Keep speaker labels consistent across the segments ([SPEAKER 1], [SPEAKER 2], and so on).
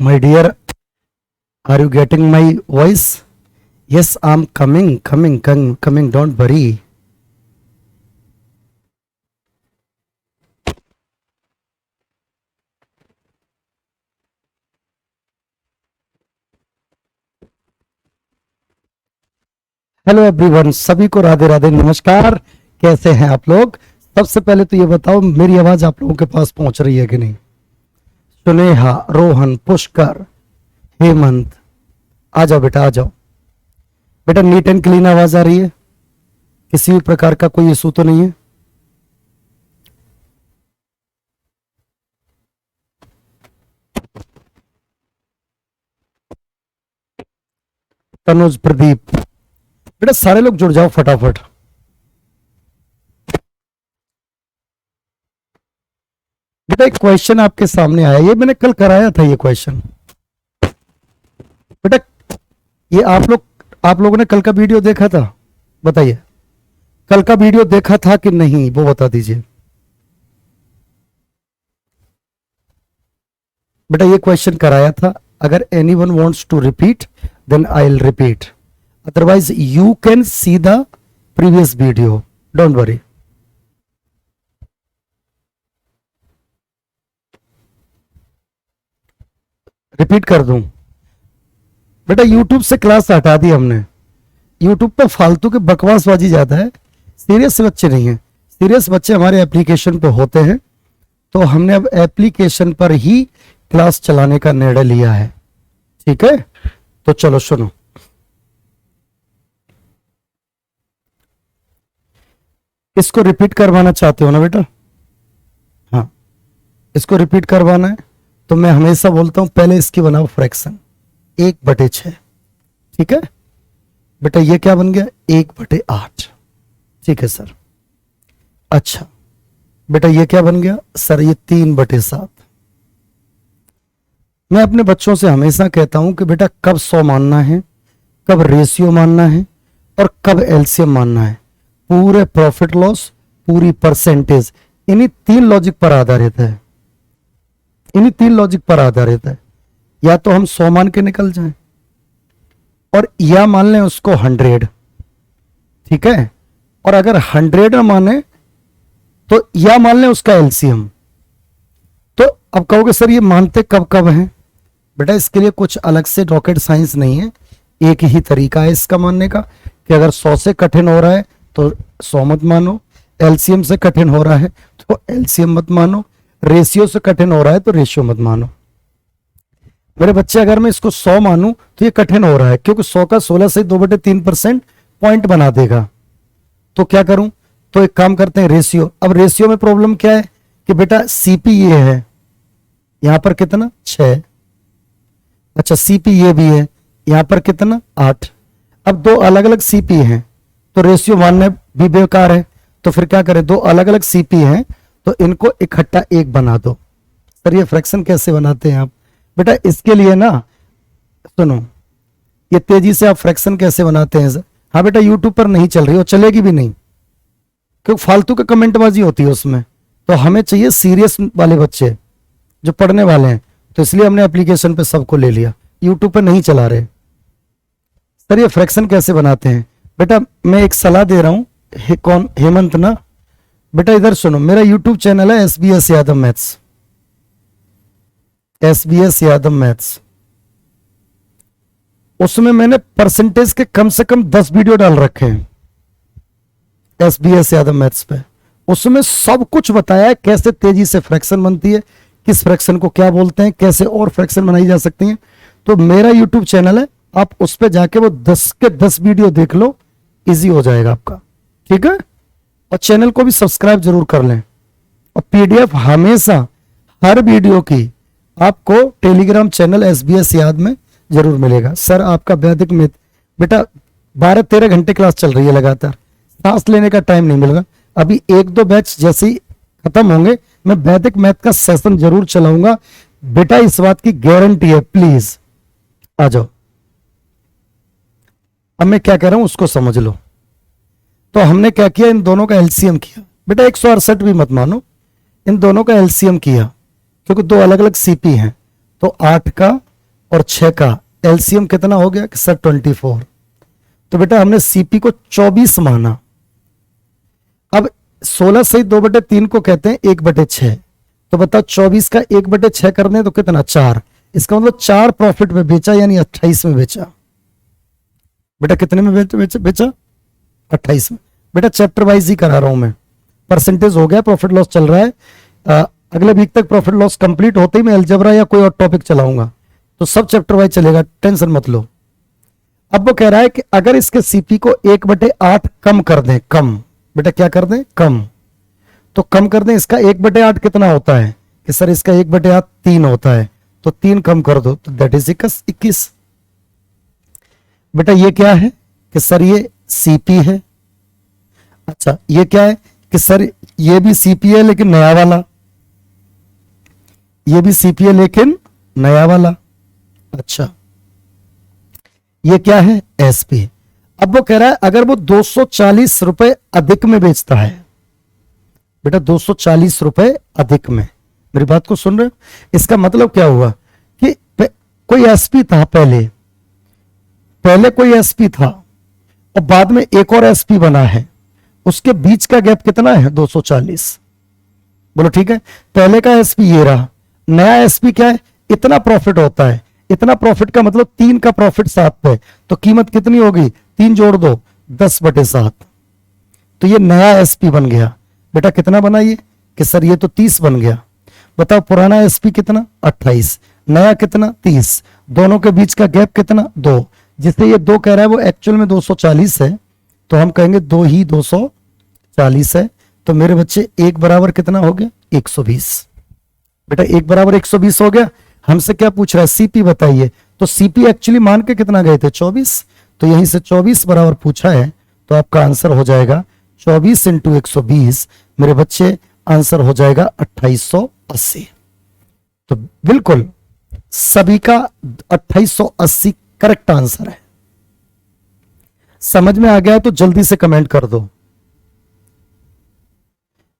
[SPEAKER 1] My dear, are you getting my voice? Yes, I'm coming, don't worry. Hello everyone, सभी को राधे राधे, नमस्कार। कैसे हैं आप लोग? सबसे पहले तो ये बताओ, मेरी आवाज आप लोगों के पास पहुंच रही है कि नहीं? सुनेहा, रोहन, पुष्कर, हेमंत, आ जाओ बेटा, आ जाओ बेटा। नीट एंड क्लीन आवाज आ रही है? किसी भी प्रकार का कोई इशू तो नहीं है? तनुज, प्रदीप, बेटा सारे लोग जुड़ जाओ फटाफट। बेटा एक क्वेश्चन आपके सामने आया, ये मैंने कल कराया था ये क्वेश्चन। बेटा ये आप लोगों ने कल का वीडियो देखा था? बताइए, कल का वीडियो देखा था कि नहीं, वो बता दीजिए। बेटा ये क्वेश्चन कराया था, अगर anyone wants to repeat then I will repeat, otherwise you can see the previous video, don't worry. Repeat कर दूं? बेटा YouTube से क्लास हटा दी हमने। YouTube पे फालतू के बकवासबाजी ज्यादा है, सीरियस बच्चे नहीं है। सीरियस बच्चे हमारे एप्लीकेशन पे होते हैं, तो हमने अब एप्लीकेशन पर ही क्लास चलाने का निर्णय लिया है। ठीक है, तो चलो सुनो। इसको रिपीट करवाना चाहते हो ना बेटा? हाँ, इसको रिपीट करवाना है तो मैं हमेशा बोलता हूं पहले इसकी बनाओ फ्रैक्शन 1/6। ठीक है बेटा, ये क्या बन गया? 1/8। ठीक है सर। अच्छा बेटा, ये क्या बन गया सर? ये 3/7। मैं अपने बच्चों से हमेशा कहता हूं कि बेटा कब 100 मानना है, कब रेशियो मानना है और कब एलसीएम मानना है। पूरे प्रॉफिट लॉस, पूरी परसेंटेज इन्हीं 3 लॉजिक पर आधारित है। इन्हीं 3 लॉजिक पर आधारित है। या तो हम 100 मान के निकल जाएं और या मान लें उसको 100। ठीक है, और अगर 100 ना माने तो या मान लें उसका एलसीएम। तो अब कहोगे सर ये मानते कब कब हैं? बेटा इसके लिए कुछ अलग से रॉकेट साइंस नहीं है, एक ही तरीका है इसका मानने का, कि अगर 100 से कठिन हो रहा है तो 100 मत मानो, एलसीएम से कठिन हो रहा है तो एलसीएम मत मानो, रेशियो से कठिन हो रहा है तो रेशियो मत मानो। मेरे बच्चे अगर मैं इसको 100 मानूं तो ये कठिन हो रहा है, क्योंकि 100 का 16 से 2/3% पॉइंट बना देगा। तो क्या करूं? तो एक काम करते हैं, रेशियो। अब रेशियो में प्रॉब्लम क्या है कि बेटा सीपी ये है, यहां पर कितना 6। अच्छा सीपी ये भी है, यहां पर कितना 8। अब 2 अलग अलग सीपी हैं तो रेशियो मानना भी बेकार है। तो फिर क्या करें? 2 अलग अलग सीपी हैं तो इनको इकट्ठा 1 बना दो। सर ये फ्रैक्शन कैसे बनाते हैं आप? बेटा इसके लिए ना सुनो, ये तेजी से आप फ्रैक्शन कैसे बनाते हैं सर? हाँ बेटा यूट्यूब पर नहीं चल रही और चलेगी भी नहीं, क्योंकि फालतू का कमेंटबाजी होती है उसमें। तो हमें चाहिए सीरियस वाले बच्चे जो पढ़ने वाले हैं, तो इसलिए हमने एप्लीकेशन पे सबको ले लिया, यूट्यूब पर नहीं चला रहे। सर ये फ्रैक्शन कैसे बनाते हैं? बेटा मैं एक सलाह दे रहा हूं, कौन? हेमंत ना? बेटा इधर सुनो, मेरा यूट्यूब चैनल है SBS Yadav maths, SBS Yadav maths. उसमें मैंने परसेंटेज के कम से कम 10 वीडियो डाल रखे हैं SBS यादव मैथ्स पे। उसमें सब कुछ बताया है, कैसे तेजी से फ्रैक्शन बनती है, किस फ्रैक्शन को क्या बोलते हैं, कैसे और फ्रैक्शन बनाई जा सकती है। तो मेरा यूट्यूब चैनल है, आप उस पर जाके वो 10 के 10 वीडियो देख लो, इजी हो जाएगा आपका। ठीक है, और चैनल को भी सब्सक्राइब जरूर कर लें। और पीडीएफ हमेशा हर वीडियो की आपको टेलीग्राम चैनल SBS याद में जरूर मिलेगा। सर आपका वैदिक मैथ, बेटा 12-13 घंटे क्लास चल रही है लगातार, सांस लेने का टाइम नहीं मिल रहा। अभी 1-2 बैच जैसे ही खत्म होंगे मैं वैदिक मैथ का सेशन जरूर चलाऊंगा बेटा, इस बात की गारंटी है। प्लीज आ जाओ। अब मैं क्या कह रहा हूं उसको समझ लो। तो हमने क्या किया, इन दोनों का एलसीएम किया। बेटा 168 भी मत मानो, इन दोनों का एलसीएम किया, क्योंकि 2 अलग अलग सीपी हैं। तो 8 का और 6 का एलसीएम कितना हो गया कि सर 24। तो बेटा हमने सीपी को 24 माना। अब 16 सही 2/3 को कहते हैं 1/6। तो बताओ 24 का 1/6 करने तो कितना 4। इसका मतलब 4 प्रॉफिट में बेचा, यानी 28 में बेचा। बेटा कितने में बेचा 28 में। बेटा चैप्टर वाइज ही करा रहा हूं मैं, परसेंटेज हो गया, प्रॉफिट लॉस चल रहा है। अगले वीक तक प्रॉफिट लॉस कंप्लीट होते ही मैं अलजेब्रा या कोई और टॉपिक चलाऊंगा, तो सब चैप्टर वाइज चलेगा, टेंशन मत लो। अब वो कह रहा है कि अगर इसके सीपी को 1/8 कम कर दें, कम, बेटा क्या कर दें, कम, तो कम कर दें। इसका 1/8 कितना होता है कि सर इसका 1/8 3 होता है, तो 3 कम कर दो तो दैट इज 21। बेटा ये क्या है कि सर ये सीपी है। अच्छा ये क्या है कि सर ये भी सीपी है लेकिन नया वाला, ये भी सीपी है लेकिन नया वाला। अच्छा ये क्या है एसपी। अब वो कह रहा है अगर वो 240 रुपए अधिक में बेचता है, बेटा 240 रुपए अधिक में, मेरी बात को सुन रहे हो? इसका मतलब क्या हुआ कि कोई एसपी था, पहले कोई एसपी था और बाद में एक और एसपी बना है, उसके बीच का गैप कितना है 240। बोलो ठीक है, पहले का एसपी ये रहा, नया एसपी क्या है, इतना प्रॉफिट होता है, इतना प्रॉफिट का मतलब 3 का प्रॉफिट 7 पे, तो कीमत कितनी होगी 3 जोड़ दो 10/7, तो ये नया एसपी बन गया। बेटा कितना बना ये कि सर ये तो 30 बन गया। बताओ पुराना एसपी कितना 28, नया कितना 30, दोनों के बीच का गैप कितना 2, जिससे ये 2 कह रहा है वो एक्चुअल में 240 है, तो हम कहेंगे 2 ही 240 है। तो मेरे बच्चे 1 बराबर कितना हो गया 120। बेटा 1 बराबर 120 हो गया। हमसे क्या पूछ रहा है सीपी बताइए, तो सीपी एक्चुअली मान के कितना गए थे 24, तो यहीं से 24 बराबर पूछा है, तो आपका आंसर हो जाएगा 24 × 120, मेरे बच्चे आंसर हो जाएगा 2880। तो बिल्कुल सभी का 2880 करेक्ट आंसर है। समझ में आ गया है तो जल्दी से कमेंट कर दो।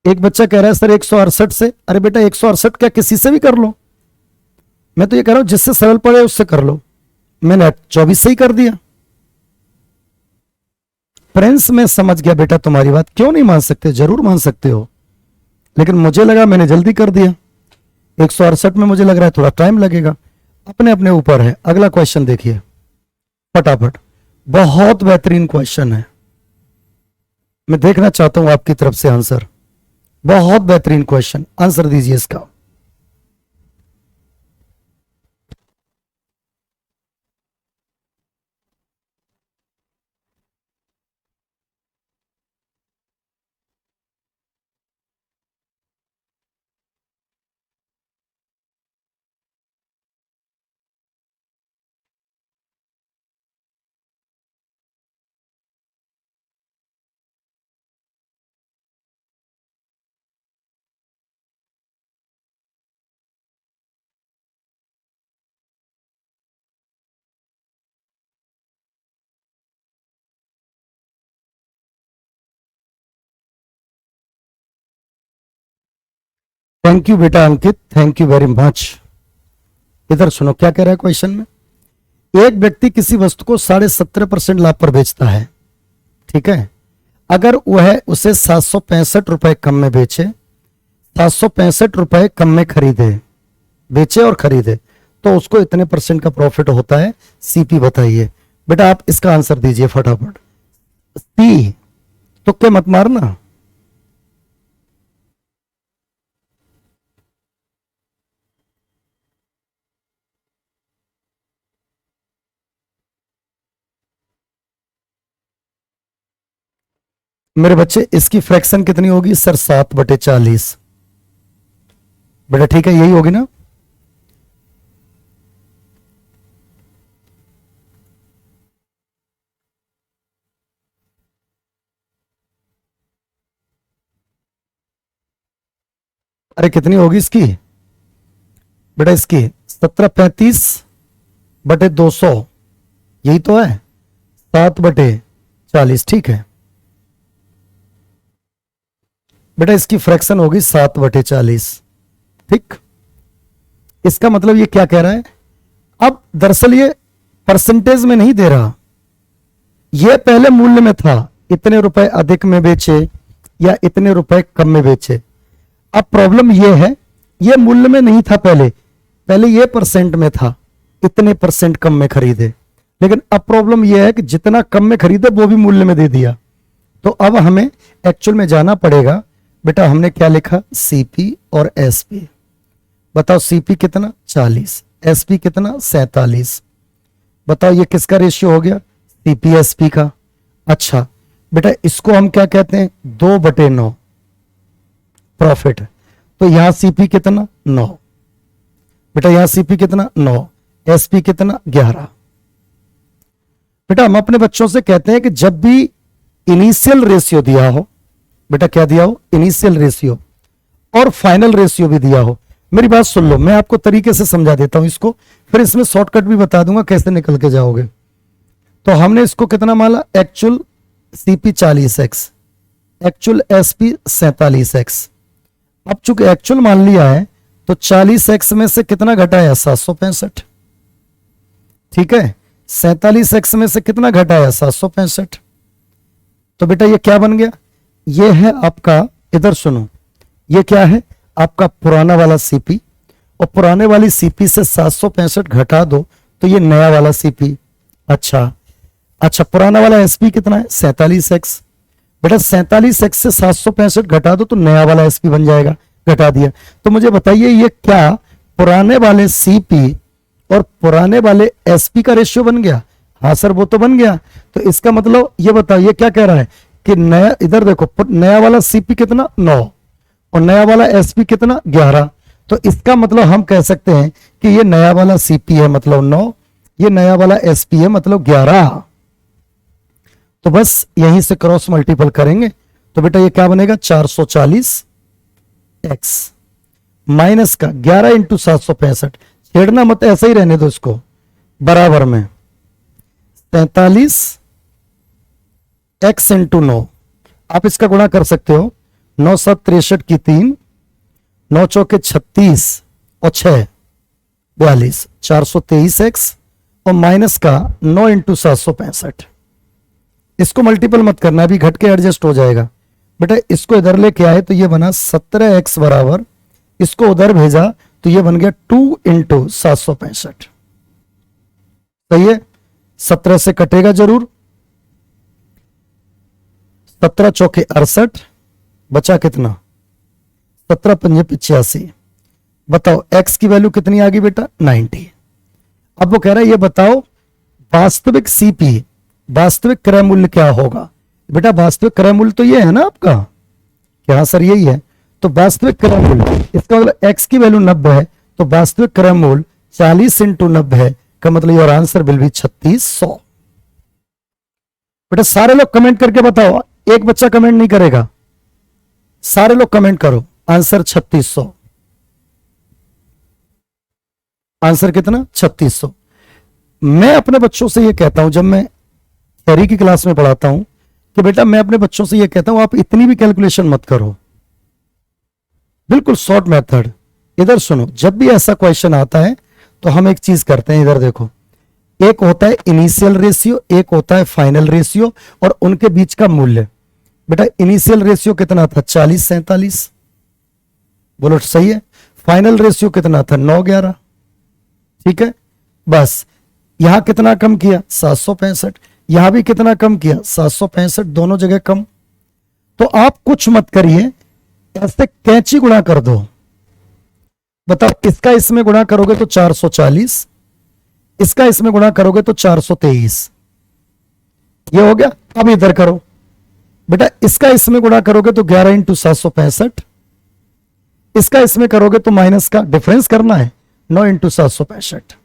[SPEAKER 1] एक बच्चा कह रहा है सर 168 से, अरे बेटा 168 क्या किसी से भी कर लो, मैं तो ये कह रहा हूं जिससे सरल पड़े उससे कर लो। मैंने 24 से ही कर दिया। प्रिंस मैं समझ गया बेटा तुम्हारी बात, क्यों नहीं मान सकते, जरूर मान सकते हो, लेकिन मुझे लगा मैंने जल्दी कर दिया। 168 में मुझे लग रहा है थोड़ा टाइम लगेगा, अपने अपने ऊपर है। अगला क्वेश्चन देखिए फटाफट, बहुत बेहतरीन क्वेश्चन है, मैं देखना चाहता हूं आपकी तरफ से आंसर। बहुत बेहतरीन क्वेश्चन, आंसर दीजिए इसका। थैंक यू बेटा अंकित, थैंक यू वेरी मच। इधर सुनो क्या कह रहा है क्वेश्चन में। एक व्यक्ति किसी वस्तु को 17.5% लाभ पर बेचता है, ठीक है, अगर वह उसे 765 रुपए कम में बेचे, 765 रुपए कम में खरीदे, बेचे और खरीदे, तो उसको इतने % का प्रॉफिट होता है। सीपी बताइए। बेटा आप इसका आंसर दीजिए फटाफट। सी तुक्के मत मारना। मेरे बच्चे इसकी फ्रैक्शन कितनी होगी सर 7/40। बेटा ठीक है, यही होगी ना। अरे कितनी होगी इसकी बेटा, इसकी 1735/200, यही तो है, 7/40, ठीक है बेटा, इसकी फ्रैक्शन होगी 7/40, ठीक। इसका मतलब ये क्या कह रहा है, अब दरअसल ये परसेंटेज में नहीं दे रहा, ये पहले मूल्य में था, इतने रुपए अधिक में बेचे या इतने रुपए कम में बेचे। अब प्रॉब्लम ये है, ये मूल्य में नहीं था पहले, पहले ये परसेंट में था, इतने परसेंट कम में खरीदे। लेकिन अब प्रॉब्लम यह है कि जितना कम में खरीदे वो भी मूल्य में दे दिया। तो अब हमें एक्चुअल में जाना पड़ेगा। बेटा हमने क्या लिखा, सीपी और एसपी। बताओ सीपी कितना 40, एसपी कितना 47। बताओ ये किसका रेशियो हो गया, सीपी एसपी का। अच्छा बेटा इसको हम क्या कहते हैं, 2/9 प्रॉफिट। तो यहां सीपी कितना 9, बेटा यहां सीपी कितना 9, एसपी कितना 11। बेटा हम अपने बच्चों से कहते हैं कि जब भी इनिशियल रेशियो दिया हो, बेटा क्या दिया हो, इनिशियल रेशियो, और फाइनल रेशियो भी दिया हो। मेरी बात सुन लो, मैं आपको तरीके से समझा देता हूं इसको, फिर इसमें शॉर्टकट भी बता दूंगा कैसे निकल के जाओगे। तो हमने इसको कितना माना, actual CP 40x, actual SP 47x। अब चूंकि एक्चुअल मान लिया है तो 40x में से कितना घटाया, 765। ठीक है, 47x में से कितना घटाया, 765। तो बेटा ये क्या बन गया, ये है आपका, इधर सुनो, ये क्या है आपका पुराना वाला सीपी, और पुराने वाली सीपी से 765 घटा दो तो ये नया वाला सीपी। अच्छा पुराना वाला एसपी कितना है, 47x। बेटा 47x से 765 घटा दो तो नया वाला एसपी बन जाएगा, घटा दिया। तो मुझे बताइए ये क्या पुराने वाले सीपी और पुराने वाले एसपी का रेशियो बन गया? हाँ सर वो तो बन गया। तो इसका मतलब ये बताओ ये क्या कह रहा है कि नया, इधर देखो, नया वाला सीपी कितना 9 और नया वाला एसपी कितना 11। तो इसका मतलब हम कह सकते हैं कि ये नया वाला सीपी है मतलब 9, ये नया वाला एसपी है मतलब 11। तो बस यहीं से क्रॉस मल्टीपल करेंगे तो बेटा ये क्या बनेगा, 440x माइनस का 11 इंटू 765, छेड़ना मत, ऐसा ही रहने दो इसको, बराबर में 43x इंटू 9। आप इसका गुणा कर सकते हो, 9 7 63 की 3, 9 चौके 36 और 6 42, 423x और माइनस का 9 इंटू 765। इसको मल्टीपल मत करना, अभी घट के एडजस्ट हो जाएगा। बेटा इसको इधर लेके आए तो ये बना 17x बराबर, इसको उधर भेजा तो ये बन गया 2 इंटू 765। सही है, 17 से कटेगा जरूर, 17 चौके 68, बचा कितना, 17 पंजे 85। बताओ x की वैल्यू कितनी आ गई बेटा, 90। अब वो कह रहा है ये बताओ वास्तविक सीपी, वास्तविक क्रय मूल्य क्या होगा? बेटा वास्तविक क्रय मूल्य तो ये है ना आपका, क्या सर यही है? तो वास्तविक क्रय मूल्य, इसका मतलब x की वैल्यू 90 है तो वास्तविक क्रय मूल्य 40 इंटू 90 है, का मतलब योर आंसर विल बी 3600। बेटा सारे लोग कमेंट करके बताओ, एक बच्चा कमेंट नहीं करेगा, सारे लोग कमेंट करो, आंसर 3600। आंसर कितना, 3600। मैं अपने बच्चों से यह कहता हूं, जब मैं थ्योरी की क्लास में पढ़ाता हूं, कि बेटा मैं अपने बच्चों से यह कहता हूं आप इतनी भी कैलकुलेशन मत करो, बिल्कुल शॉर्ट मेथड। इधर सुनो, जब भी ऐसा क्वेश्चन आता है तो हम एक चीज करते हैं, इधर देखो, एक होता है इनिशियल रेशियो, एक होता है फाइनल रेशियो, और उनके बीच का मूल्य। बेटा इनिशियल रेशियो कितना था, 40 47, बोलो सही है। फाइनल रेशियो कितना था, 9 11। ठीक है, बस यहां कितना कम किया, 765, यहां भी कितना कम किया, 765, दोनों जगह कम। तो आप कुछ मत करिए, ऐसे कैंची गुणा कर दो। बताओ इसका इसमें गुणा करोगे तो 440, इसका इसमें गुणा करोगे तो 423, ये हो गया। अब इधर करो बेटा, इसका इसमें गुणा करोगे तो 11 इंटू 765, इसका इसमें करोगे तो माइनस का डिफरेंस करना है, 9 इंटू 765,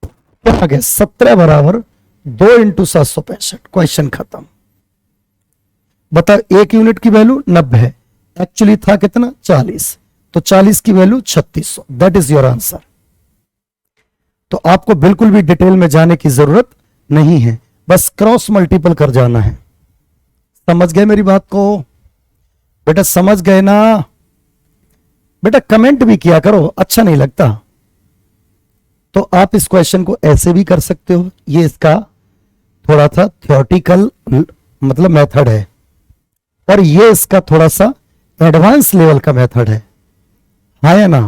[SPEAKER 1] क्या आ गया, 17 बराबर 2 इंटू 765। क्वेश्चन खत्म। बताओ एक यूनिट की वैल्यू 90 है, एक्चुअली था कितना, 40, तो 40 की value 3600। That is your answer. तो आपको बिल्कुल भी डिटेल में जाने की जरूरत नहीं है, बस क्रॉस मल्टीपल कर जाना है। समझ गए मेरी बात को? बेटा समझ गए ना? बेटा कमेंट भी किया करो, अच्छा नहीं लगता। तो आप इस क्वेश्चन को ऐसे भी कर सकते हो, ये इसका थोड़ा सा थियोरटिकल मतलब मेथड है, और ये इसका थोड़ा सा एडवांस लेवल का मेथड है, हाँ या ना?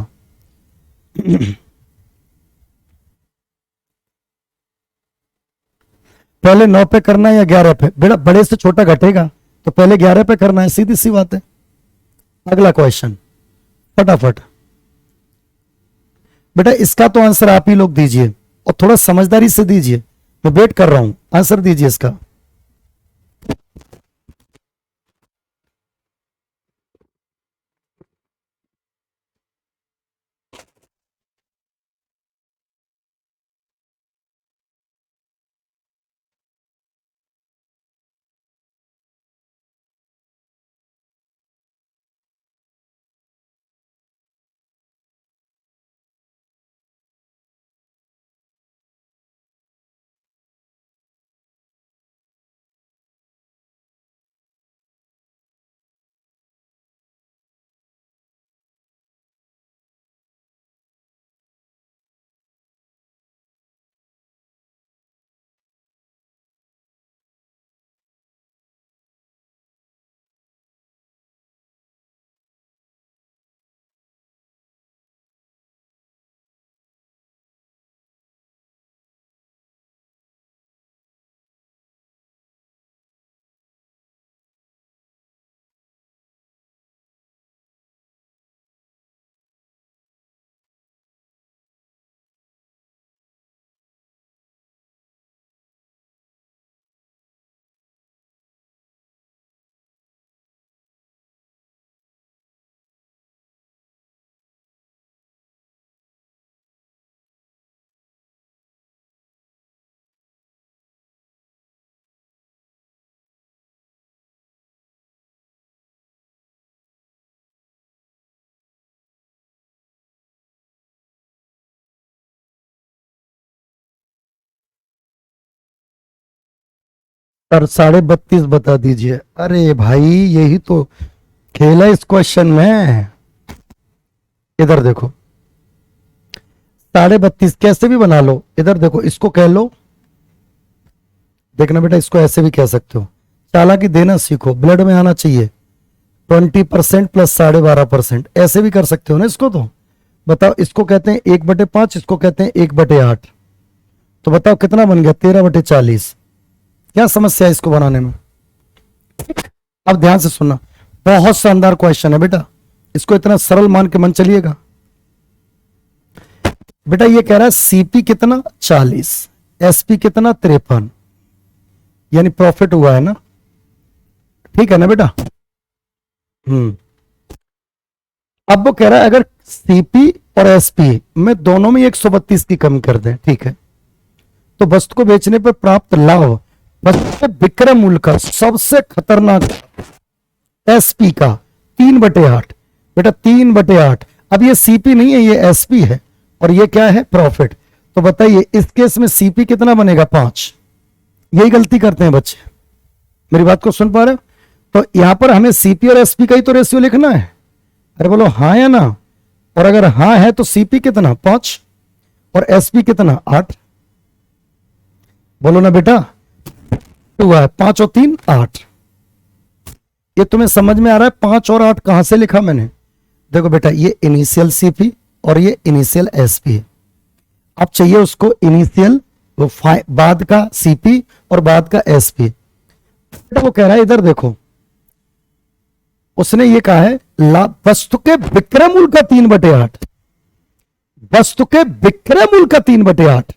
[SPEAKER 1] पहले 9 पे करना है या 11 पे? बेटा बड़े से छोटा घटेगा तो पहले 11 पे करना है, सीधी सी बात है। अगला क्वेश्चन फटाफट। बेटा इसका तो आंसर आप ही लोग दीजिए, और थोड़ा समझदारी से दीजिए, मैं वेट कर रहा हूं, आंसर दीजिए इसका। और 32.5 बता दीजिए। अरे भाई यही तो खेल है इस क्वेश्चन में। इधर देखो 32.5 कैसे भी बना लो, इधर देखो इसको कह लो, देखना बेटा इसको ऐसे भी कह सकते हो, चालाकी देना सीखो, ब्लड में आना चाहिए। 20% प्लस 12.5%, ऐसे भी कर सकते हो ना इसको। तो बताओ, इसको कहते हैं 1/5, इसको कहते हैं 1/8, तो बताओ कितना बन गया? 13/40। क्या समस्या है इसको बनाने में? अब ध्यान से सुनना, बहुत शानदार क्वेश्चन है बेटा, इसको इतना सरल मान के मन चलिएगा। बेटा ये कह रहा है सीपी कितना 40, एसपी कितना 53, यानी प्रॉफिट हुआ है ना, ठीक है ना बेटा? अब वो कह रहा है अगर सीपी और एसपी में दोनों में 132 की कमी कर दें, ठीक है, तो वस्तु को बेचने पर प्राप्त लाभ वस्तु के विक्रय मूल्य का सबसे खतरनाक एसपी का 3/8। बेटा 3/8, अब ये सीपी नहीं है, ये एसपी है, और ये क्या है? प्रॉफिट। तो बताइए इस केस में सीपी कितना बनेगा? 5। यही गलती करते हैं बच्चे, मेरी बात को सुन पा रहे हो? तो यहां पर हमें सीपी और एसपी का ही तो रेशियो लिखना है। अरे बोलो हाँ या ना? और अगर हाँ है तो सीपी कितना? 5, और एसपी कितना? 8। बोलो ना बेटा, हुआ है 5 और 3 8। ये तुम्हें समझ में आ रहा है? 5 और 8 कहां से लिखा मैंने? देखो बेटा ये इनिशियल सीपी और ये इनिशियल एसपी है। अब चाहिए उसको इनिशियल, वो बाद का सीपी और बाद का एसपी। बेटा वो कह रहा है इधर देखो, उसने ये कहा है वस्तु के विक्रय मूल्य का 3/8, वस्तु के विक्रय मूल्य का 3/8।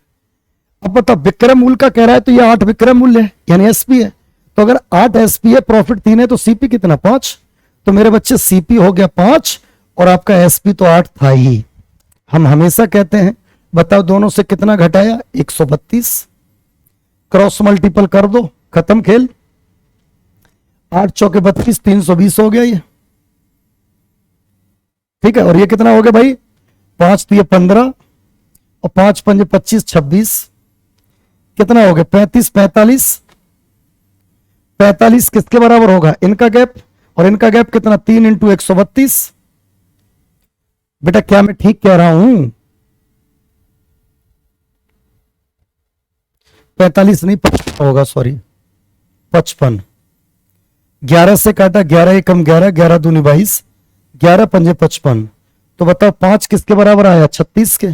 [SPEAKER 1] अब बताओ विक्रय मूल्य का कह रहा है तो ये 8 विक्रय मूल्य है, यानी एसपी है। तो अगर 8 एसपी है, प्रॉफिट 3 है, तो सीपी कितना? 5। तो मेरे बच्चे सीपी हो गया 5 और आपका एसपी तो 8 था ही। हम हमेशा कहते हैं, बताओ दोनों से कितना घटाया? 132। क्रॉस मल्टीपल कर दो, खत्म खेल। 8 चौके 32, 320 हो गया ये, ठीक है। और ये कितना हो गया भाई? 5 तो ये 15 और 5 5 25 26, कितना हो गया? 35 45। 45 किसके बराबर होगा? इनका गैप, और इनका गैप कितना? 3 × 132। बेटा क्या मैं ठीक कह रहा हूं? 45 नहीं 55 होगा, सॉरी 55। 11 से काटा, 11 एकम 11, 11 दूनी 22, 11 पंजे 55। तो बताओ 5 किसके बराबर आया? 36 के।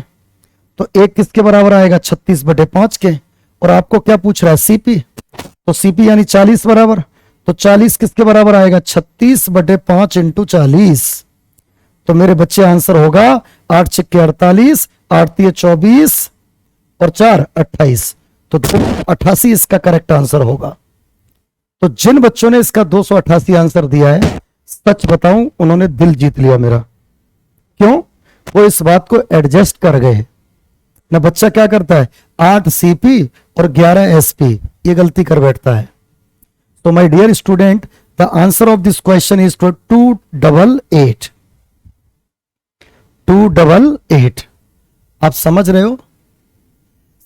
[SPEAKER 1] तो 1 किसके बराबर आएगा? 36/5 के। और आपको क्या पूछ रहा है? सीपी। तो सीपी यानी 40 बराबर। तो 40 किसके बराबर आएगा? 36/5 इंटू 40। तो मेरे बच्चे आंसर होगा 8 छक्के 48, 8 तिये 24 और 4 28। तो 288 इसका करेक्ट आंसर होगा। तो जिन बच्चों ने इसका 288 आंसर दिया है, सच बताऊं उन्होंने दिल जीत लिया मेरा। क्यों? वो इस बात को एडजस्ट कर गए ना। बच्चा क्या करता है? 8 सीपी और 11 एसपी, ये गलती कर बैठता है। तो my dear student, the answer of this question is 288। 288। आप समझ रहे हो?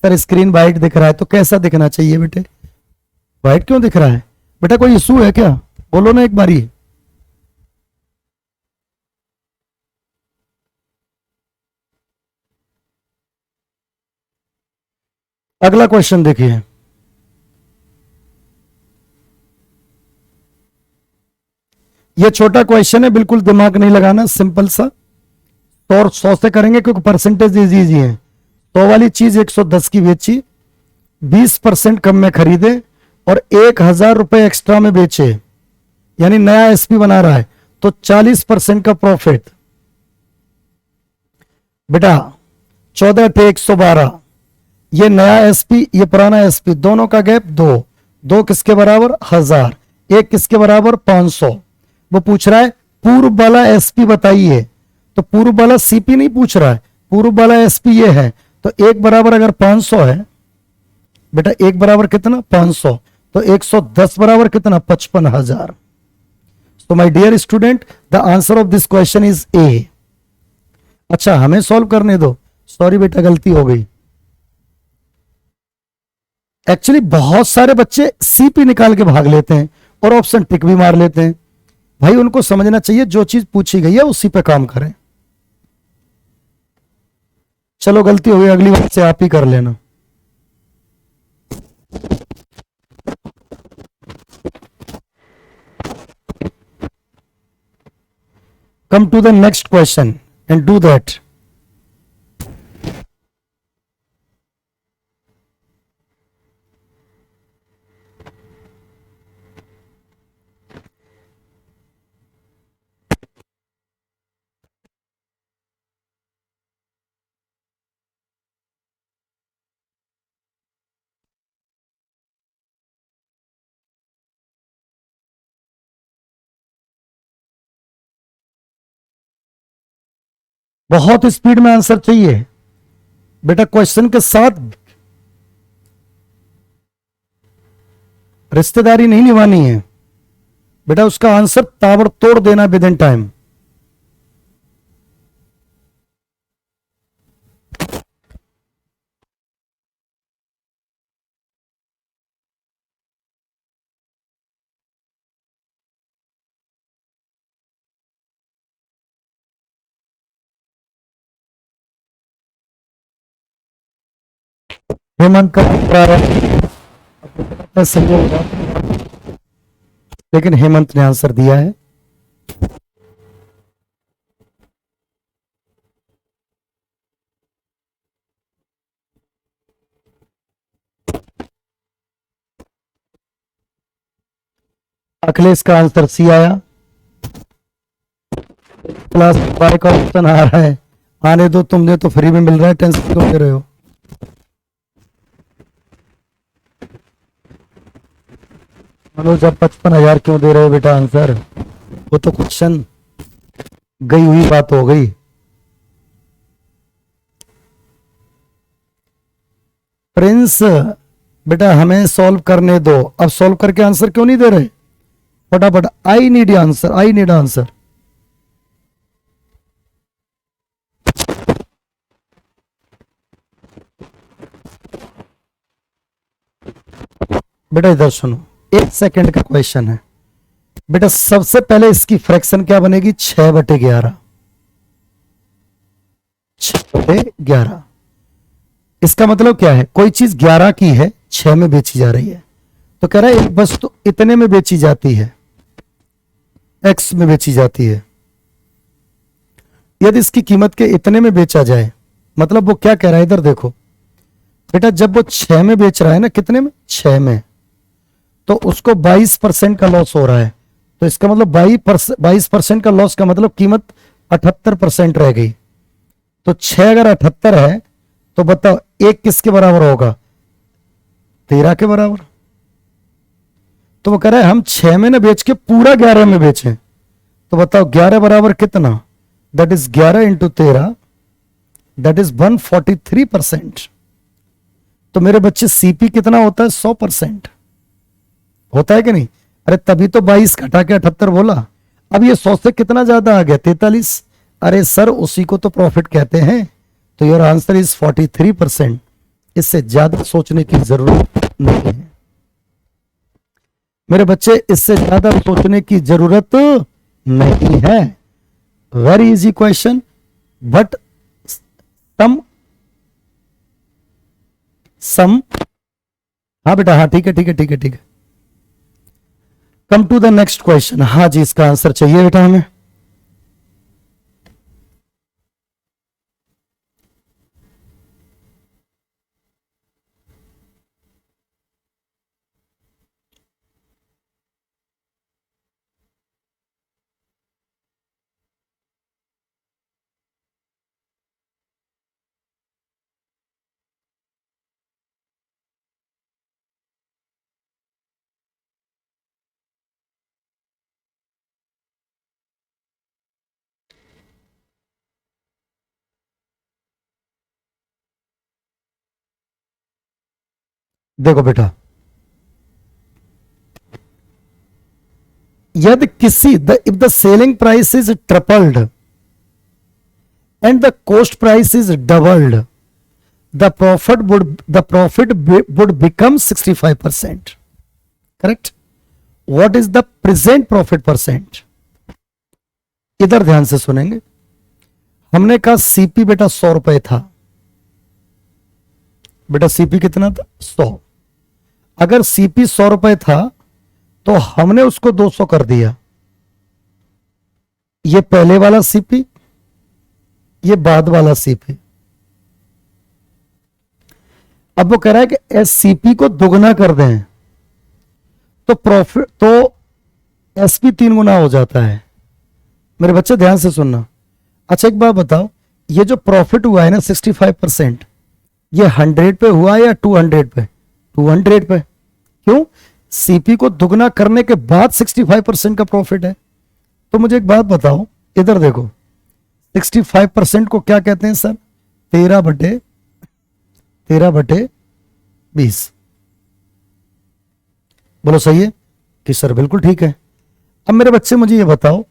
[SPEAKER 1] सर स्क्रीन वाइट दिख रहा है, तो कैसा दिखना चाहिए बेटे? वाइट क्यों दिख रहा है बेटा? कोई इशू है क्या? बोलो ना एक बारी। अगला क्वेश्चन देखिए। ये छोटा क्वेश्चन है, बिल्कुल दिमाग नहीं लगाना, सिंपल सा। और 100 से करेंगे क्योंकि परसेंटेज इजी है। 100 वाली चीज 110 की बेची, 20% कम में खरीदे और 1000 रुपए एक्स्ट्रा में बेचे, यानी नया एसपी बना रहा है, तो 40% का प्रॉफिट। बेटा 14 थे 112, ये नया एसपी ये पुराना एसपी, दोनों का गैप 2। 2 किसके बराबर? 1000। 1 किसके बराबर? 500। वो पूछ रहा है पूर्व वाला एसपी बताइए। तो पूर्व वाला सीपी नहीं पूछ रहा है, पूर्व वाला एसपी ये है। तो 1 बराबर अगर 500 है बेटा, 1 बराबर कितना? 500। तो 110 बराबर कितना? 55,000। तो my dear student, the answer of this question is A. अच्छा हमें सॉल्व करने दो। सॉरी बेटा गलती हो गई। एक्चुअली बहुत सारे बच्चे सीपी निकाल के भाग लेते हैं और ऑप्शन टिक भी मार लेते हैं। भाई उनको समझना चाहिए जो चीज पूछी गई है उसी पे काम करें। चलो गलती हो गई, अगली बार से आप ही कर लेना। Come to the next question and do that. बहुत स्पीड में आंसर चाहिए बेटा, क्वेश्चन के साथ रिश्तेदारी नहीं निभानी है बेटा, उसका आंसर ताबड़तोड़ देना विद इन टाइम। हेमंत का सही होगा, लेकिन हेमंत ने आंसर दिया है। अखिलेश का आंसर सी आया। प्लस बाय का ऑप्शन आ रहा है, आने दो, तुमने तो फ्री में मिल रहा है, टेंशन क्यों ले रहे हो? मनोज आप 55,000 क्यों दे रहे हो बेटा आंसर? वो तो क्वेश्चन गई हुई बात हो गई। प्रिंस बेटा हमें सॉल्व करने दो। अब सॉल्व करके आंसर क्यों नहीं दे रहे? फटाफट, I need answer, I need answer. बेटा इधर सुनो, 1 सेकंड का क्वेश्चन है बेटा। सबसे पहले इसकी फ्रैक्शन क्या बनेगी? 6/11। 6/11 इसका मतलब क्या है? कोई चीज 11 की है, 6 में बेची जा रही है। तो कह रहा है एक वस्तु इतने में बेची जाती है, x में बेची जाती है, यदि इसकी कीमत के इतने में बेचा जाए, मतलब वो क्या कह रहा है इधर देखो बेटा, जब वो 6 में बेच रहा है ना, कितने में, 6 में, तो उसको 22% का लॉस हो रहा है। तो इसका मतलब 22% का लॉस का मतलब कीमत 78% रह गई। तो 6 अगर 78 है तो बताओ एक किसके बराबर होगा, 13 के बराबर। तो वो कह रहा है हम 6 में ना बेच के पूरा 11 में बेचें। तो बताओ 11 बराबर कितना, that is 11 into 13, that is 143%। तो मेरे बच्चे सीपी कितना होता है, 100% होता है कि नहीं। अरे तभी तो 22 घटा के 78 बोला। अब ये 100 से कितना ज्यादा आ गया, 43। अरे सर उसी को तो प्रॉफिट कहते हैं। तो योर आंसर इज 43%। इससे ज्यादा सोचने की जरूरत नहीं है मेरे बच्चे, इससे ज्यादा सोचने की जरूरत नहीं है। Very easy question, but some हाँ बेटा, हाँ ठीक है ठीक है ठीक है ठीक है। Come to the next question. हाँ जी, इसका आंसर चाहिए बेटा हमें। देखो बेटा, यदि किसी if the selling price is tripled and the cost price is doubled, the profit would become 65%। Correct. What is the present profit percent. इधर ध्यान से सुनेंगे। हमने कहा सीपी बेटा 100 रुपए था, बेटा सीपी कितना था, 100। अगर सीपी 100 रुपए था तो हमने उसको 200 कर दिया। ये पहले वाला सीपी, ये बाद वाला सीपी। अब वो कह रहा है कि एससीपी को दुगना कर दें तो प्रॉफिट, तो एसपी 3 गुना हो जाता है। मेरे बच्चे ध्यान से सुनना। अच्छा एक बात बताओ, ये जो प्रॉफिट हुआ है ना 65%, ये 100 पे हुआ या 200 पे, 200 पे। क्यों, सीपी को दुगना करने के बाद 65% का प्रॉफिट है। तो मुझे एक बात बताओ, इधर देखो 65% को क्या कहते हैं सर, 13/20। बोलो सही है कि सर बिल्कुल ठीक है। अब मेरे बच्चे मुझे ये बताओ,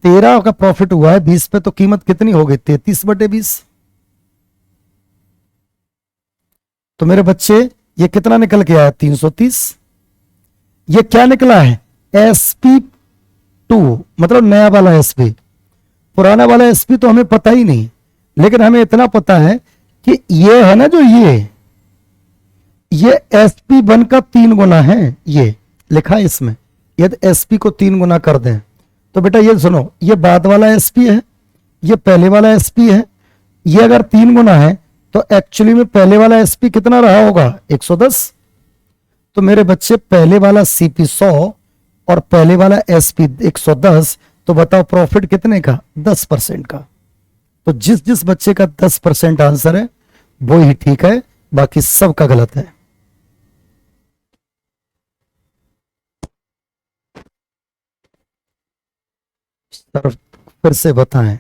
[SPEAKER 1] 13 का प्रॉफिट हुआ है 20 पे, तो कीमत कितनी हो गई, 33/20। तो मेरे बच्चे ये कितना निकल के आया, 330। ये क्या निकला है, SP2, मतलब नया वाला एसपी। पुराना वाला एसपी तो हमें पता ही नहीं, लेकिन हमें इतना पता है कि ये है ना, जो ये SP1 का 3 गुना है, ये लिखा है इसमें। यदि एसपी को 3 गुना कर दें तो बेटा ये सुनो, ये बाद वाला एसपी है, ये पहले वाला एसपी है। ये अगर 3 गुना है तो एक्चुअली में पहले वाला एसपी कितना रहा होगा, 110। तो मेरे बच्चे पहले वाला सीपी 100 और पहले वाला एसपी 110, तो बताओ प्रॉफिट कितने का, 10% का। तो जिस जिस बच्चे का 10% आंसर है वो ही ठीक है, बाकी सब का गलत है। सर फिर से बताएं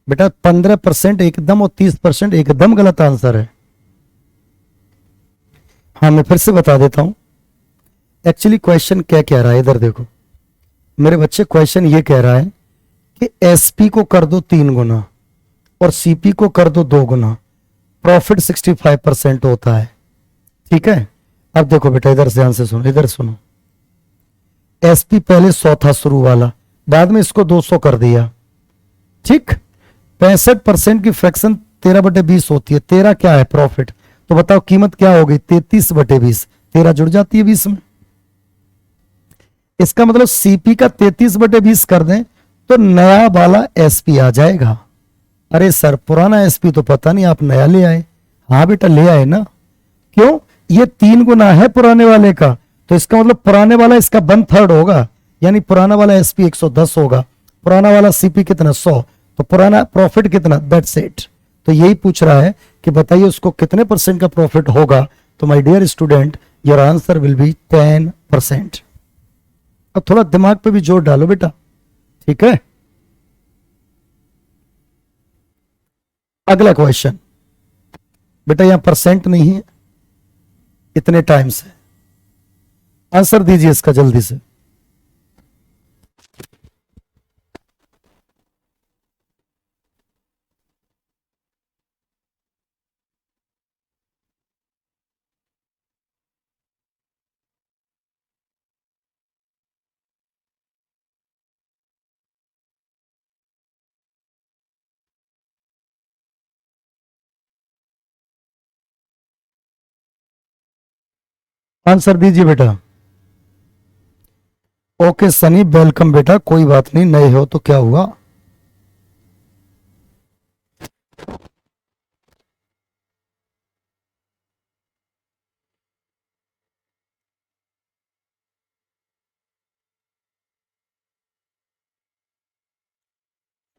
[SPEAKER 1] बेटा, 15% एकदम और 30% एकदम गलत आंसर है। हाँ मैं फिर से बता देता हूं, एक्चुअली क्वेश्चन क्या कह रहा है, इधर देखो मेरे बच्चे, क्वेश्चन ये कह रहा है कि एसपी को कर दो 3 गुना और सीपी को कर दो 2 गुना, प्रॉफिट 65% होता है। ठीक है। अब देखो बेटा इधर ध्यान से सुनो, इधर सुनो। एसपी पहले 100 था शुरू वाला, बाद में इसको 200 कर दिया। ठीक, 65% की फ्रैक्शन 13/20 होती है। 13 क्या है, प्रॉफिट। तो बताओ कीमत क्या होगी, 33/20, 13 जुड़ जाती है 20 में। इसका मतलब सीपी का 33/20 कर दें तो नया वाला एसपी आ जाएगा। अरे सर पुराना एसपी तो पता नहीं, आप नया ले आए। हाँ बेटा ले आए ना, क्यों, ये 3 गुना है पुराने वाले का, तो इसका मतलब पुराने वाला इसका 1/3 होगा, यानी पुराना वाला एसपी 110 होगा, पुराना वाला सीपी कितना 100, तो पुराना प्रॉफिट कितना, दैट्स इट। तो यही पूछ रहा है कि बताइए उसको कितने % का प्रॉफिट होगा। तो my dear student your answer will be 10%। अब थोड़ा दिमाग पे भी जोर डालो बेटा, ठीक है। अगला क्वेश्चन, बेटा यहां परसेंट नहीं है, इतने टाइम से आंसर दीजिए इसका जल्दी से। आंसर दीजिए बेटा। ओके सनी वेलकम बेटा, कोई बात नहीं, नए हो तो क्या हुआ।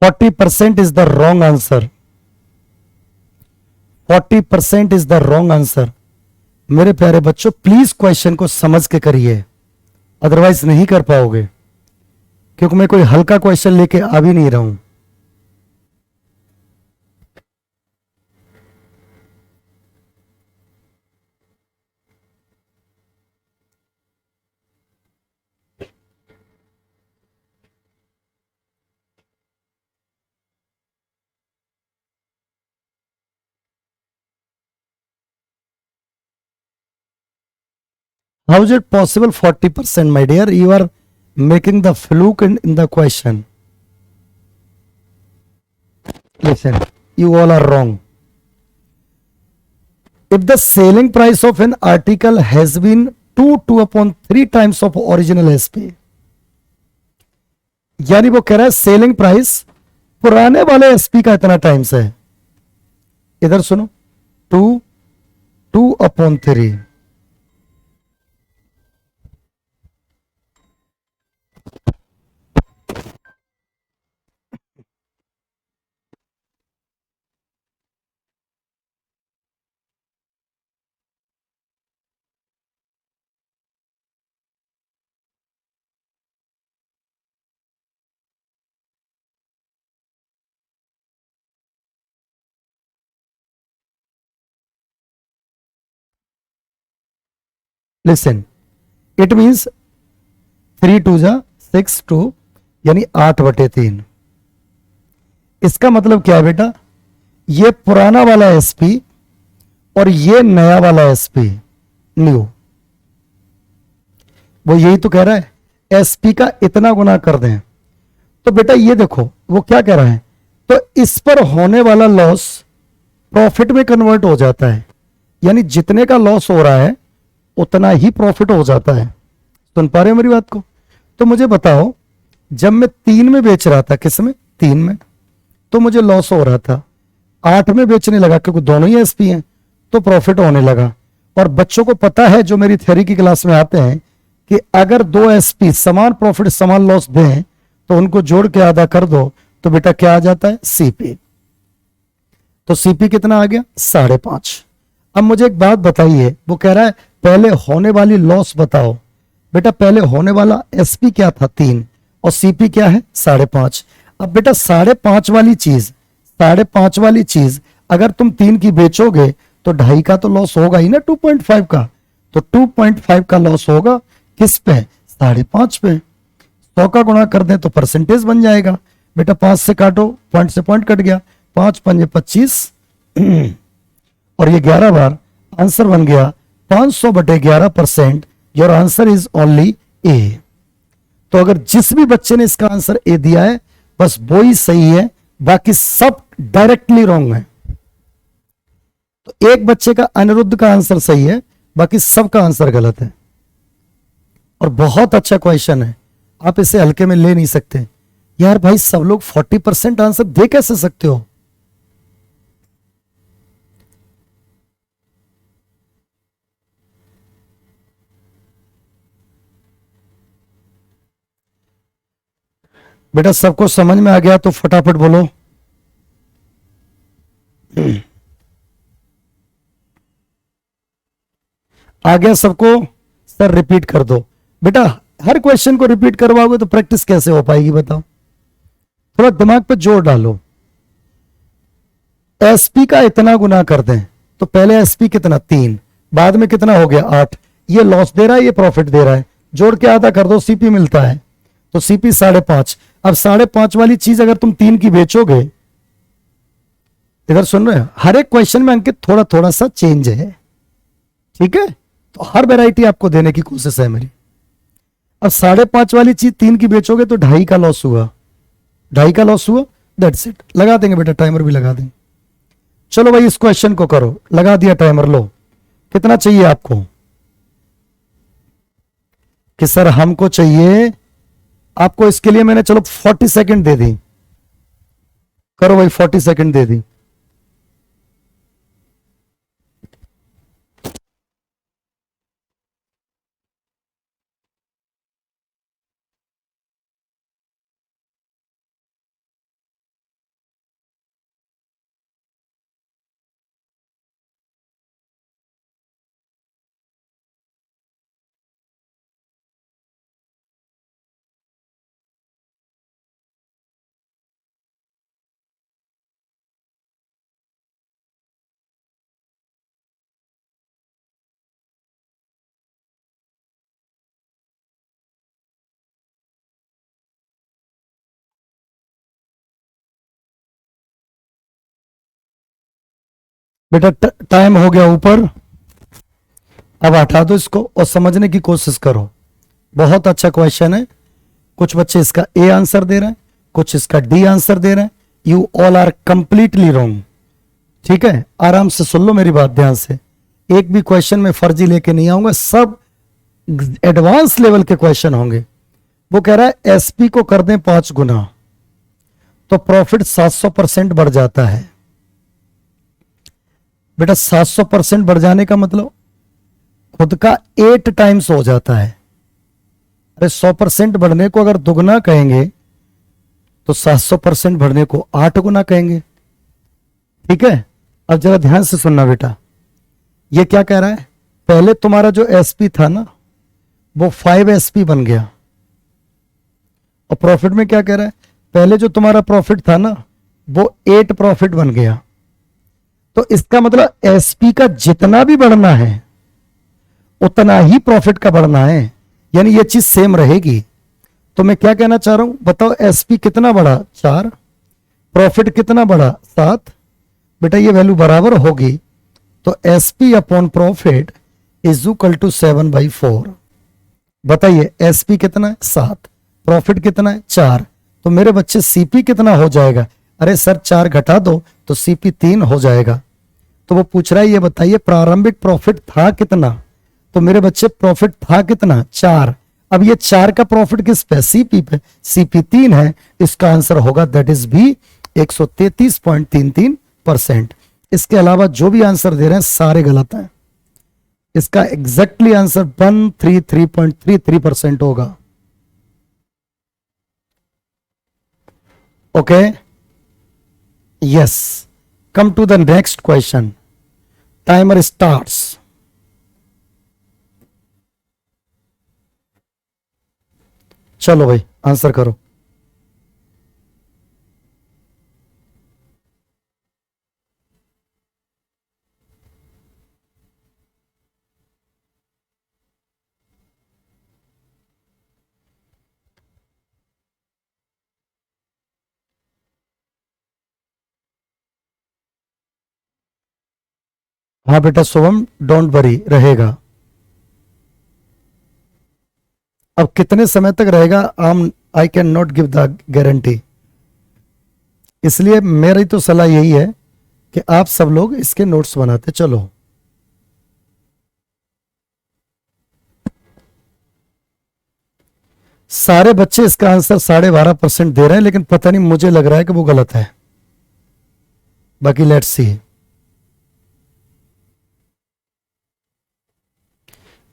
[SPEAKER 1] %40 is the wrong answer, 40% is the wrong answer. मेरे प्यारे बच्चों प्लीज क्वेश्चन को समझ के करिए, अदरवाइज नहीं कर पाओगे, क्योंकि मैं कोई हल्का क्वेश्चन लेके आ भी नहीं रहा हूं। How is it possible 40%, my dear? You are making the fluke in the question. Listen, you all are wrong. If the selling price of an article has been 2/3 times of original SP, यानी वो कह रहा है selling price पुराने वाले SP का इतना times है। इधर सुनो, 2/3। लिसन, इट मीन्स 3 2 जा 6 2, यानी 8/3। इसका मतलब क्या है बेटा, ये पुराना वाला एसपी और ये नया वाला एसपी न्यू, वो यही तो कह रहा है एसपी का इतना गुना कर दें। तो बेटा ये देखो वो क्या कह रहा है, तो इस पर होने वाला लॉस प्रॉफिट में कन्वर्ट हो जाता है, यानी जितने का लॉस हो रहा है उतना ही प्रॉफिट हो जाता है। सुन पा रहे हो मेरी बात को। तो मुझे बताओ, जब मैं 3 में बेच रहा था, किस में, 3 में, तो मुझे लॉस हो रहा था। 8 में बेचने लगा क्योंकि दोनों ही एसपी हैं, तो प्रॉफिट होने लगा। और बच्चों को पता है जो मेरी थ्योरी की क्लास में आते हैं कि अगर 2 एसपी समान प्रॉफिट समान लॉस दें तो उनको जोड़ के आधा कर दो, तो बेटा क्या आ जाता है, सीपी। तो सीपी कितना आ गया, 5.5। अब मुझे एक बात बताइए, वो कह रहा है पहले होने वाली लॉस बताओ। बेटा पहले होने वाला एसपी क्या था, 3, और सीपी क्या है, 5.5। अब बेटा 5.5 वाली चीज, 5.5 वाली चीज अगर तुम 3 की बेचोगे तो 2.5 का तो लॉस होगा ही ना, 2.5 का। तो 2.5 का लॉस होगा किस पे, 5.5 पे। 100 का गुणा कर दें तो परसेंटेज बन जाएगा। बेटा 5 से काटो, पॉइंट से पॉइंट कट गया, 5 पंजे 25 और ये 11 बार, आंसर बन गया 500/11%। योर आंसर इज ओनली ए। तो अगर जिस भी बच्चे ने इसका आंसर ए दिया है बस वो ही सही है, बाकी सब डायरेक्टली रॉन्ग है। तो एक बच्चे का अनिरुद्ध का आंसर सही है, बाकी सबका आंसर गलत है। और बहुत अच्छा क्वेश्चन है, आप इसे हल्के में ले नहीं सकते। यार भाई सब लोग 40% आंसर दे कैसे सकते हो? बेटा सबको समझ में आ गया तो फटाफट बोलो। आ गया सबको? सर रिपीट कर दो। बेटा हर क्वेश्चन को रिपीट करवाओगे तो प्रैक्टिस कैसे हो पाएगी बताओ? थोड़ा दिमाग पे जोर डालो। एसपी का इतना गुना कर दें तो पहले एसपी कितना 3, बाद में कितना हो गया 8। ये लॉस दे रहा है, ये प्रॉफिट दे रहा है, जोड़ के आधा कर दो, सीपी मिलता है। तो सीपी 5.5। अब 5.5 वाली चीज अगर तुम 3 की बेचोगे, इधर सुन रहे हो, हर एक क्वेश्चन में अंकित थोड़ा थोड़ा सा चेंज है, ठीक है? तो हर वैरायटी आपको देने की कोशिश है मेरी। अब 5.5 वाली चीज 3 की बेचोगे तो 2.5 का लॉस हुआ, 2.5 का लॉस हुआ, दैट्स इट। लगा देंगे बेटा, टाइमर भी लगा देंगे। चलो भाई इस क्वेश्चन को करो, लगा दिया टाइमर। लो कितना चाहिए आपको? कि सर हमको चाहिए, आपको इसके लिए मैंने चलो 40 सेकंड दे दी। करो भाई 40 सेकंड दे दी। बेटा टाइम हो गया ऊपर, अब हटा दो इसको और समझने की कोशिश करो। बहुत अच्छा क्वेश्चन है। कुछ बच्चे इसका ए आंसर दे रहे हैं, कुछ इसका डी आंसर दे रहे हैं। You all are completely wrong, ठीक है? आराम से सुन लो मेरी बात ध्यान से। एक भी क्वेश्चन में फर्जी लेके नहीं आऊंगा, सब एडवांस लेवल के क्वेश्चन होंगे। वो कह रहा है एसपी को कर दें 5 गुना तो प्रॉफिट 700% बढ़ जाता है। बेटा 700% बढ़ जाने का मतलब खुद का 8 टाइम्स हो जाता है। अरे 100% बढ़ने को अगर दुगना कहेंगे तो 700% बढ़ने को 8 गुना कहेंगे, ठीक है? अब जरा ध्यान से सुनना बेटा, ये क्या कह रहा है? पहले तुम्हारा जो एसपी था ना वो 5 एसपी बन गया, और प्रॉफिट में क्या कह रहा है? पहले जो तुम्हारा प्रॉफिट था ना वो 8 प्रॉफिट बन गया। तो इसका मतलब एसपी का जितना भी बढ़ना है उतना ही प्रॉफिट का बढ़ना है, यानी ये चीज सेम रहेगी। तो मैं क्या कहना चाह रहा हूं बताओ, एसपी कितना बढ़ा 4, प्रॉफिट कितना बढ़ा 7। बेटा ये वैल्यू बराबर होगी, तो SP upon profit is equal to 7/4। बताइए एसपी कितना है 7, प्रॉफिट कितना है 4, तो मेरे बच्चे सीपी कितना हो जाएगा? अरे सर 4 घटा दो तो सीपी 3 हो जाएगा। तो वो पूछ रहा है ये बताइए प्रारंभिक प्रॉफिट था कितना? तो मेरे बच्चे प्रॉफिट था कितना 4। अब ये 4 का प्रॉफिट किस पे? सीपी पे, सीपी 3 है, इसका आंसर होगा दैट इज बी 133.33%। इसके अलावा जो भी आंसर दे रहे हैं सारे गलत हैं। इसका एग्जैक्टली आंसर 133.33% होगा। Okay yes, come to the next question. Timer starts. चलो भाई आंसर करो। हाँ बेटा शुभम डोंट वरी, रहेगा। अब कितने समय तक रहेगा I can not give the guarantee, इसलिए मेरी तो सलाह यही है कि आप सब लोग इसके नोट्स बनाते चलो। सारे बच्चे इसका आंसर 12.5% दे रहे हैं, लेकिन पता नहीं, मुझे लग रहा है कि वो गलत है। बाकी लेट्स सी।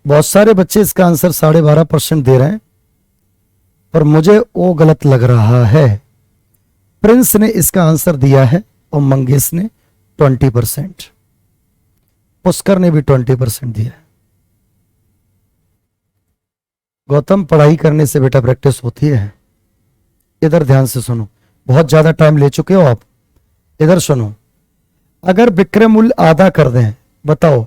[SPEAKER 1] बहुत सारे बच्चे इसका आंसर 12.5% दे रहे हैं, पर मुझे वो गलत लग रहा है। प्रिंस ने इसका आंसर दिया है और मंगेश ने 20%, पुष्कर ने भी 20% दिया है। गौतम, पढ़ाई करने से बेटा प्रैक्टिस होती है। इधर ध्यान से सुनो, बहुत ज्यादा टाइम ले चुके हो आप। इधर सुनो, अगर विक्रय मूल्य आधा कर दें, बताओ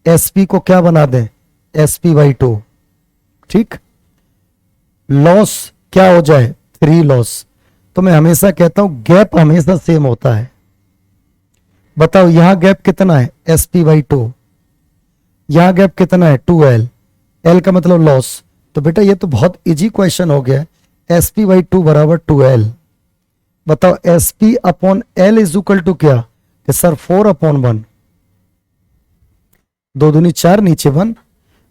[SPEAKER 1] एसपी को क्या बना दें, SP/2, ठीक। लॉस क्या हो जाए, 3 लॉस। तो मैं हमेशा कहता हूं गैप हमेशा सेम होता है। बताओ यहां गैप कितना है, SP/2। यहां गैप कितना है, 2L। L का मतलब लॉस। तो बेटा ये तो बहुत इजी क्वेश्चन हो गया। SP/2 बराबर 2L। बताओ SP/L इज इक्वल टू क्या, कि सर 4/1। 2 दूनी 4, नीचे 1।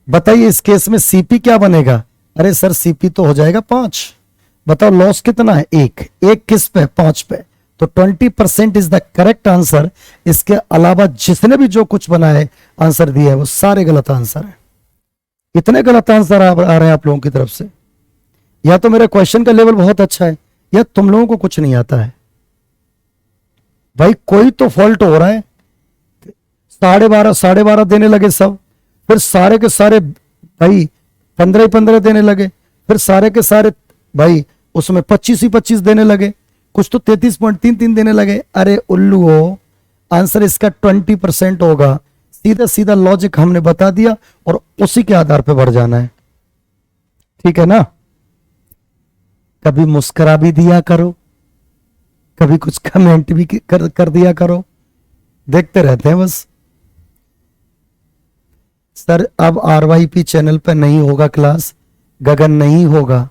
[SPEAKER 1] बताइए इस केस में CP क्या बनेगा, अरे सर CP तो हो जाएगा 5। बताओ लॉस कितना है, 1 किस पे, 5 पे। तो 20% इज द करेक्ट आंसर। इसके अलावा जिसने भी जो कुछ बनाए आंसर दिए है वो सारे गलत आंसर है। इतने गलत आंसर आ रहे हैं आप लोगों की तरफ से। या तो मेरे क्वेश्चन का लेवल बहुत अच्छा है, या तुम लोगों को कुछ नहीं आता है। भाई कोई तो फॉल्ट हो रहा है। 12.5 देने लगे सब, फिर सारे के सारे भाई 15 देने लगे, फिर सारे के सारे भाई उसमें 25 देने लगे, कुछ तो 33.33 देने लगे। अरे उल्लू हो, आंसर इसका 20% होगा। सीधा सीधा लॉजिक हमने बता दिया और उसी के आधार पर बढ़ जाना है, ठीक है ना। कभी मुस्कुरा भी दिया करो, कभी कुछ कमेंट भी कर दिया करो, देखते रहते हैं बस। सर अब RYP चैनल पर नहीं होगा क्लास, गगन नहीं होगा।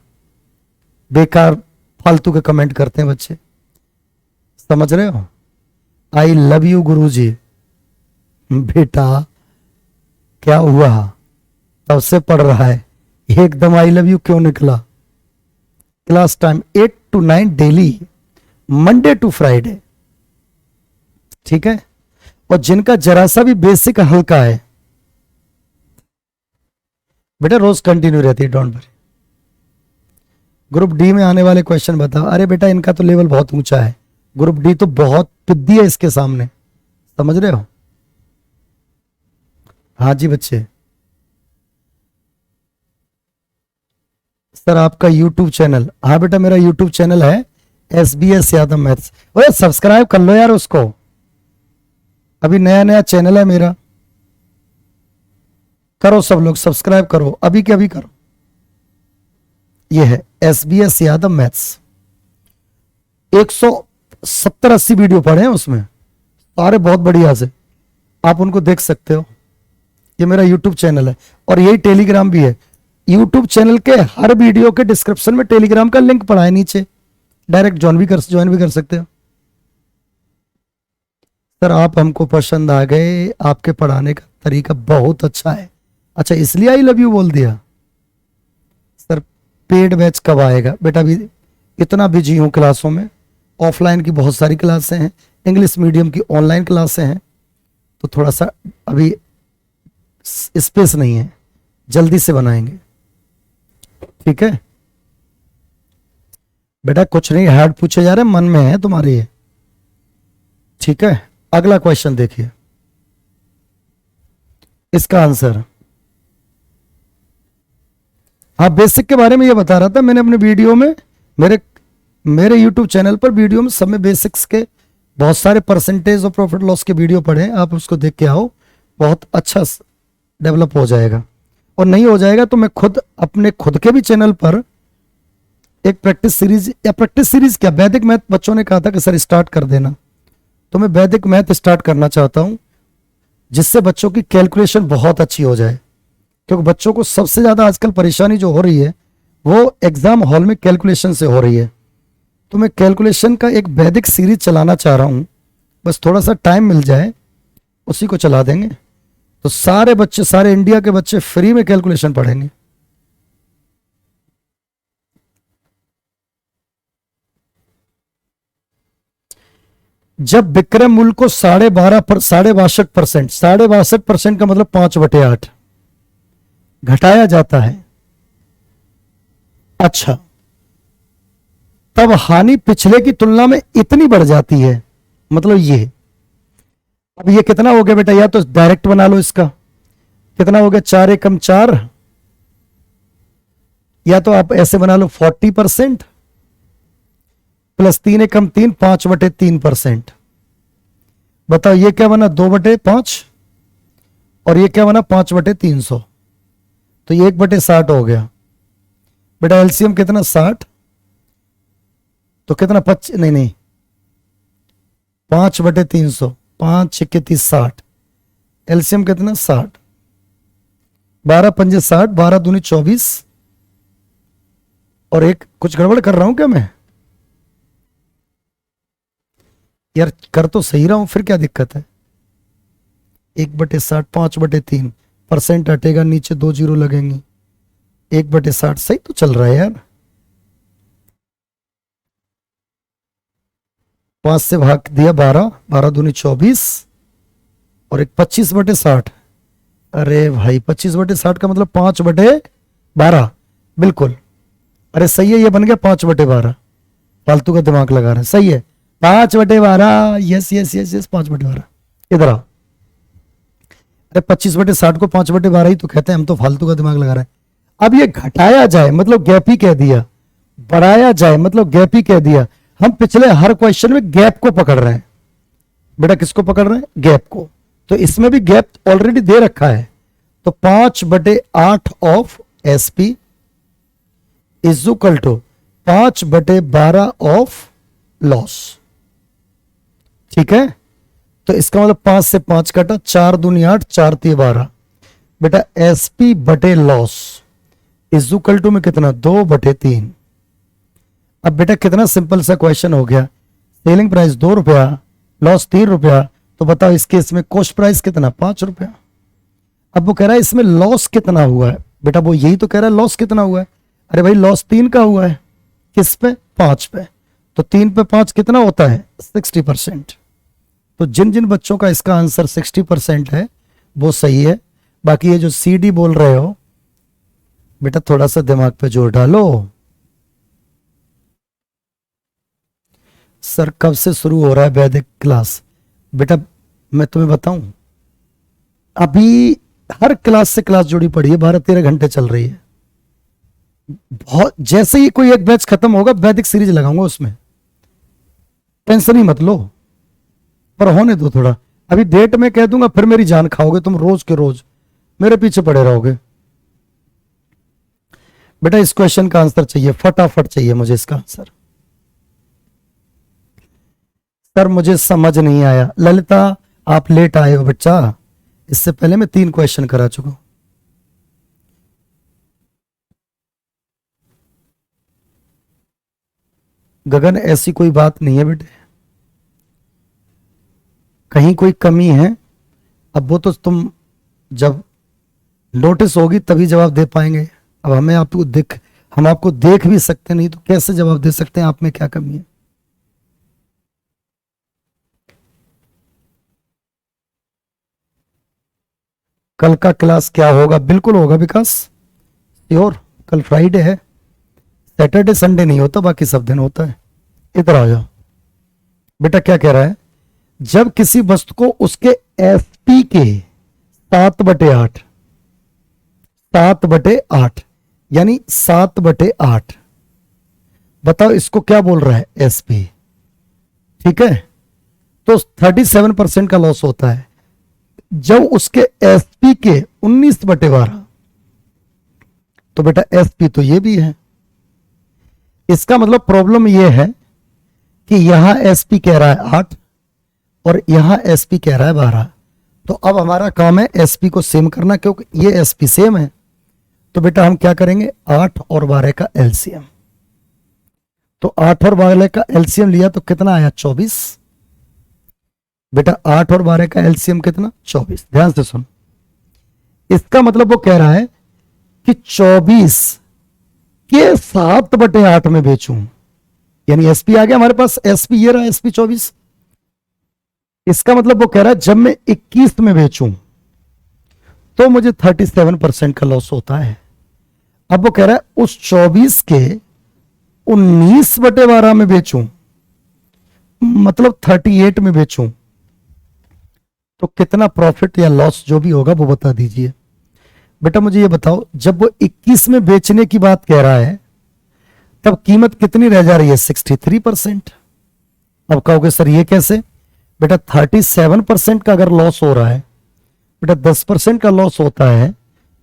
[SPEAKER 1] बेकार फालतू के कमेंट करते हैं बच्चे, समझ रहे हो। आई लव यू गुरुजी। बेटा क्या हुआ, तब से पढ़ रहा है, एकदम आई लव यू क्यों निकला। Class time 8 to 9 daily, Monday to Friday, ठीक है। और जिनका जरा सा भी बेसिक हल्का है बेटा रोज कंटिन्यू रहती है, डोंट वरी। ग्रुप डी में आने वाले क्वेश्चन बताओ। अरे बेटा इनका तो लेवल बहुत ऊंचा है, ग्रुप डी तो बहुत पिद्दी है इसके सामने, समझ रहे हो। हाँ जी बच्चे। सर आपका YouTube चैनल, हाँ बेटा मेरा YouTube चैनल है SBS यादव मैथ्स। ओए सब्सक्राइब कर लो यार उसको, अभी नया नया चैनल है मेरा। करो सब लोग सब्सक्राइब करो, अभी के अभी करो। ये है SBS यादव मैथ्स। 170-80 वीडियो पड़े हैं उसमें, सारे बहुत बढ़िया से, आप उनको देख सकते हो। ये मेरा YouTube चैनल है और यही टेलीग्राम भी है। YouTube चैनल के हर वीडियो के डिस्क्रिप्शन में टेलीग्राम का लिंक पड़ा है नीचे, डायरेक्ट ज्वाइन भी कर सकते हो। सर आप हमको पसंद आ गए, आपके पढ़ाने का तरीका बहुत अच्छा है। अच्छा इसलिए आई लव यू बोल दिया। सर पेड बैच कब आएगा, बेटा भी इतना बिजी हूं क्लासों में, ऑफलाइन की बहुत सारी क्लासें हैं, इंग्लिश मीडियम की ऑनलाइन क्लासें हैं, तो थोड़ा सा अभी स्पेस नहीं है, जल्दी से बनाएंगे, ठीक है। बेटा कुछ नहीं हार्ड पूछे जा रहे, मन में है तुम्हारे ये, ठीक है। अगला क्वेश्चन देखिए, इसका आंसर। हाँ बेसिक के बारे में ये बता रहा था मैंने अपने वीडियो में, मेरे YouTube चैनल पर वीडियो में सब में बेसिक्स के बहुत सारे परसेंटेज और प्रॉफिट लॉस के वीडियो पढ़े हैं, आप उसको देख के आओ, बहुत अच्छा डेवलप हो जाएगा। और नहीं हो जाएगा तो मैं अपने खुद के भी चैनल पर एक प्रैक्टिस सीरीज क्या, वैदिक मैथ बच्चों ने कहा था कि सर स्टार्ट कर देना, तो मैं वैदिक मैथ स्टार्ट करना चाहता हूं, जिससे बच्चों की कैलकुलेशन बहुत अच्छी हो जाए। क्योंकि बच्चों को सबसे ज्यादा आजकल परेशानी जो हो रही है वो एग्जाम हॉल में कैलकुलेशन से हो रही है। तो मैं कैलकुलेशन का एक वैदिक सीरीज चलाना चाह रहा हूं, बस थोड़ा सा टाइम मिल जाए उसी को चला देंगे तो सारे बच्चे, सारे इंडिया के बच्चे फ्री में कैलकुलेशन पढ़ेंगे। जब विक्रय मूल्य को 62.62% का मतलब 5/8 घटाया जाता है, अच्छा, तब हानि पिछले की तुलना में इतनी बढ़ जाती है, मतलब ये, अब ये कितना हो गया बेटा, या तो डायरेक्ट बना लो इसका, कितना हो गया 4 एकम 4, या तो आप ऐसे बना लो 40% प्लस 3 एकम 3 5/3%। बताओ ये क्या बना 2/5 और ये क्या बना 5/300, तो ये 1/60 हो गया बेटा। एलसीएम कितना 60, तो कितना 5 नहीं 5/300, 5 × 30 60, एलसीएम कितना 60, 12 पंजे 60, 12 दूनी 24, और एक कुछ गड़बड़ कर रहा हूं क्या मैं यार, कर तो सही रहा हूं, फिर क्या दिक्कत है। 1/60 5/3% हटेगा, नीचे 2 जीरो लगेंगी, 1/60 सही तो चल रहा है यार। 5 से भाग दिया 12, 12 दूनी 24, और एक 25/60, अरे भाई 25/60 का मतलब 5/12, बिल्कुल, अरे सही है, ये बन गया 5/12, फालतू का दिमाग लगा रहे हैं, सही है 5/12, यस यस यस यस 5/12। इधर आओ, अरे 25/60 को 5/12 ही तो कहते हैं, हम तो फालतू का दिमाग लगा रहे हैं। अब ये घटाया जाए मतलब गैप ही कह दिया, बढ़ाया जाए मतलब गैप ही कह दिया। हम पिछले हर क्वेश्चन में गैप को पकड़ रहे हैं बेटा, किसको पकड़ रहे हैं, गैप को, तो इसमें भी गैप ऑलरेडी दे रखा है, तो 5/8 of SP is equal to 5/12 of loss, ठीक है। तो इसका मतलब 5 से 5 कटा, 4 दूनी 8, 4 3 12, बेटा एसपी बटे लॉस इज इक्वल टू में कितना 2/3। अब बेटा कितना सिंपल सा क्वेश्चन हो गया, सेलिंग प्राइस 2 रुपया, लॉस 3 रुपया, तो बताओ इस केस में कॉस्ट प्राइस कितना 5 रुपया। अब वो कह रहा है इसमें लॉस कितना हुआ है, बेटा वो यही तो कह रहा है लॉस कितना हुआ है, अरे भाई लॉस 3 का हुआ है, किस पे 5 पे, तो 3 पे 5 कितना होता है 60%। तो जिन जिन बच्चों का इसका आंसर 60% है वो सही है, बाकी ये जो सीडी बोल रहे हो बेटा थोड़ा सा दिमाग पे जोर डालो। सर कब से शुरू हो रहा है वैदिक क्लास, बेटा मैं तुम्हें बताऊं, अभी हर क्लास से क्लास जुड़ी पड़ी है, 12-13 घंटे चल रही है। बहुत जैसे ही कोई एक बैच खत्म होगा वैदिक सीरीज लगाऊंगा, उसमें टेंशन ही मत लो, पर होने दो थोड़ा, अभी डेट में कह दूंगा फिर मेरी जान खाओगे तुम, रोज के रोज मेरे पीछे पड़े रहोगे। बेटा इस क्वेश्चन का आंसर चाहिए, फटाफट चाहिए मुझे इसका आंसर। सर मुझे समझ नहीं आया, ललिता आप लेट आए हो बच्चा, इससे पहले मैं 3 क्वेश्चन करा चुका हूं। गगन ऐसी कोई बात नहीं है बेटे, कहीं कोई कमी है, अब वो तो तुम जब नोटिस होगी तभी जवाब दे पाएंगे। अब हम आपको देख भी सकते नहीं, तो कैसे जवाब दे सकते हैं आप में क्या कमी है। कल का क्लास क्या होगा, बिल्कुल होगा विकास, श्योर, कल फ्राइडे है, सैटरडे संडे नहीं होता, बाकी सब दिन होता है। इधर आ जाओ बेटा, क्या कह रहा है, जब किसी वस्तु को उसके एसपी के 7/8 यानी 7/8, बताओ इसको क्या बोल रहा है एसपी, ठीक है। तो 37% का लॉस होता है जब उसके एसपी के 19/12, तो बेटा एसपी तो ये भी है, इसका मतलब प्रॉब्लम ये है कि यहां एसपी कह रहा है 8 और यहां एसपी कह रहा है 12, तो अब हमारा काम है एसपी को सेम करना, क्योंकि ये एसपी सेम है। तो बेटा हम क्या करेंगे, 8 और 12 का एलसीएम, तो 8 और 12 का एलसीएम लिया तो कितना आया 24, बेटा 8 और 12 का एलसीएम कितना? 24। ध्यान से सुन, इसका मतलब वो कह रहा है कि 24 के 7/8 में बेचूं, यानी एसपी आ गया हमारे पास। एसपी ये रहा, एसपी 24। इसका मतलब वो कह रहा है जब मैं 21 में बेचूं तो मुझे 37% का लॉस होता है। अब वो कह रहा है उस 24 के 19/12 में बेचूं, मतलब 38 में बेचूं, तो कितना प्रॉफिट या लॉस जो भी होगा वो बता दीजिए। बेटा मुझे ये बताओ, जब वो 21 में बेचने की बात कह रहा है तब कीमत कितनी रह जा रही है? 63%। अब कहोगे सर ये कैसे? बेटा 37% का अगर लॉस हो रहा है, बेटा 10% का लॉस होता है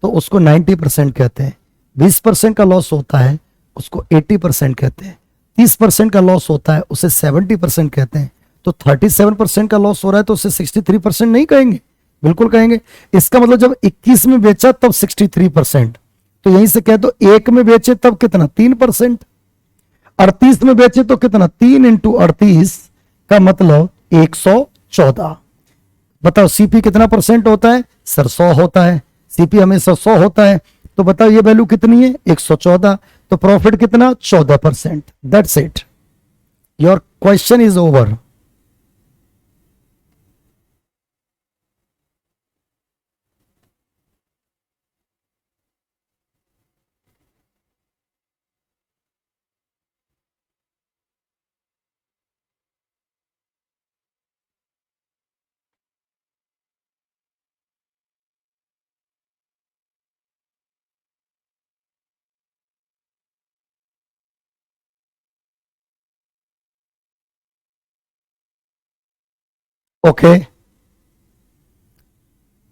[SPEAKER 1] तो उसको 90% कहते हैं। 20% का लॉस होता है उसको 80% कहते हैं। 30% का लॉस होता है उसे 70% कहते हैं। तो 37% का लॉस हो रहा है तो उसे 63% नहीं कहेंगे? बिल्कुल कहेंगे। इसका मतलब जब 21 में बेचा तब 63%, तो यहीं से कह दो 1 में बेचे तब कितना? 3%। 38 में बेचे तो कितना? 3 इंटू 38 का मतलब 114। बताओ सीपी कितना परसेंट होता है? सर 100 होता है। सीपी हमेशा 100 होता है, तो बताओ ये वैल्यू कितनी है? 114। तो प्रॉफिट कितना? 14%। That's it, your question is over. Okay,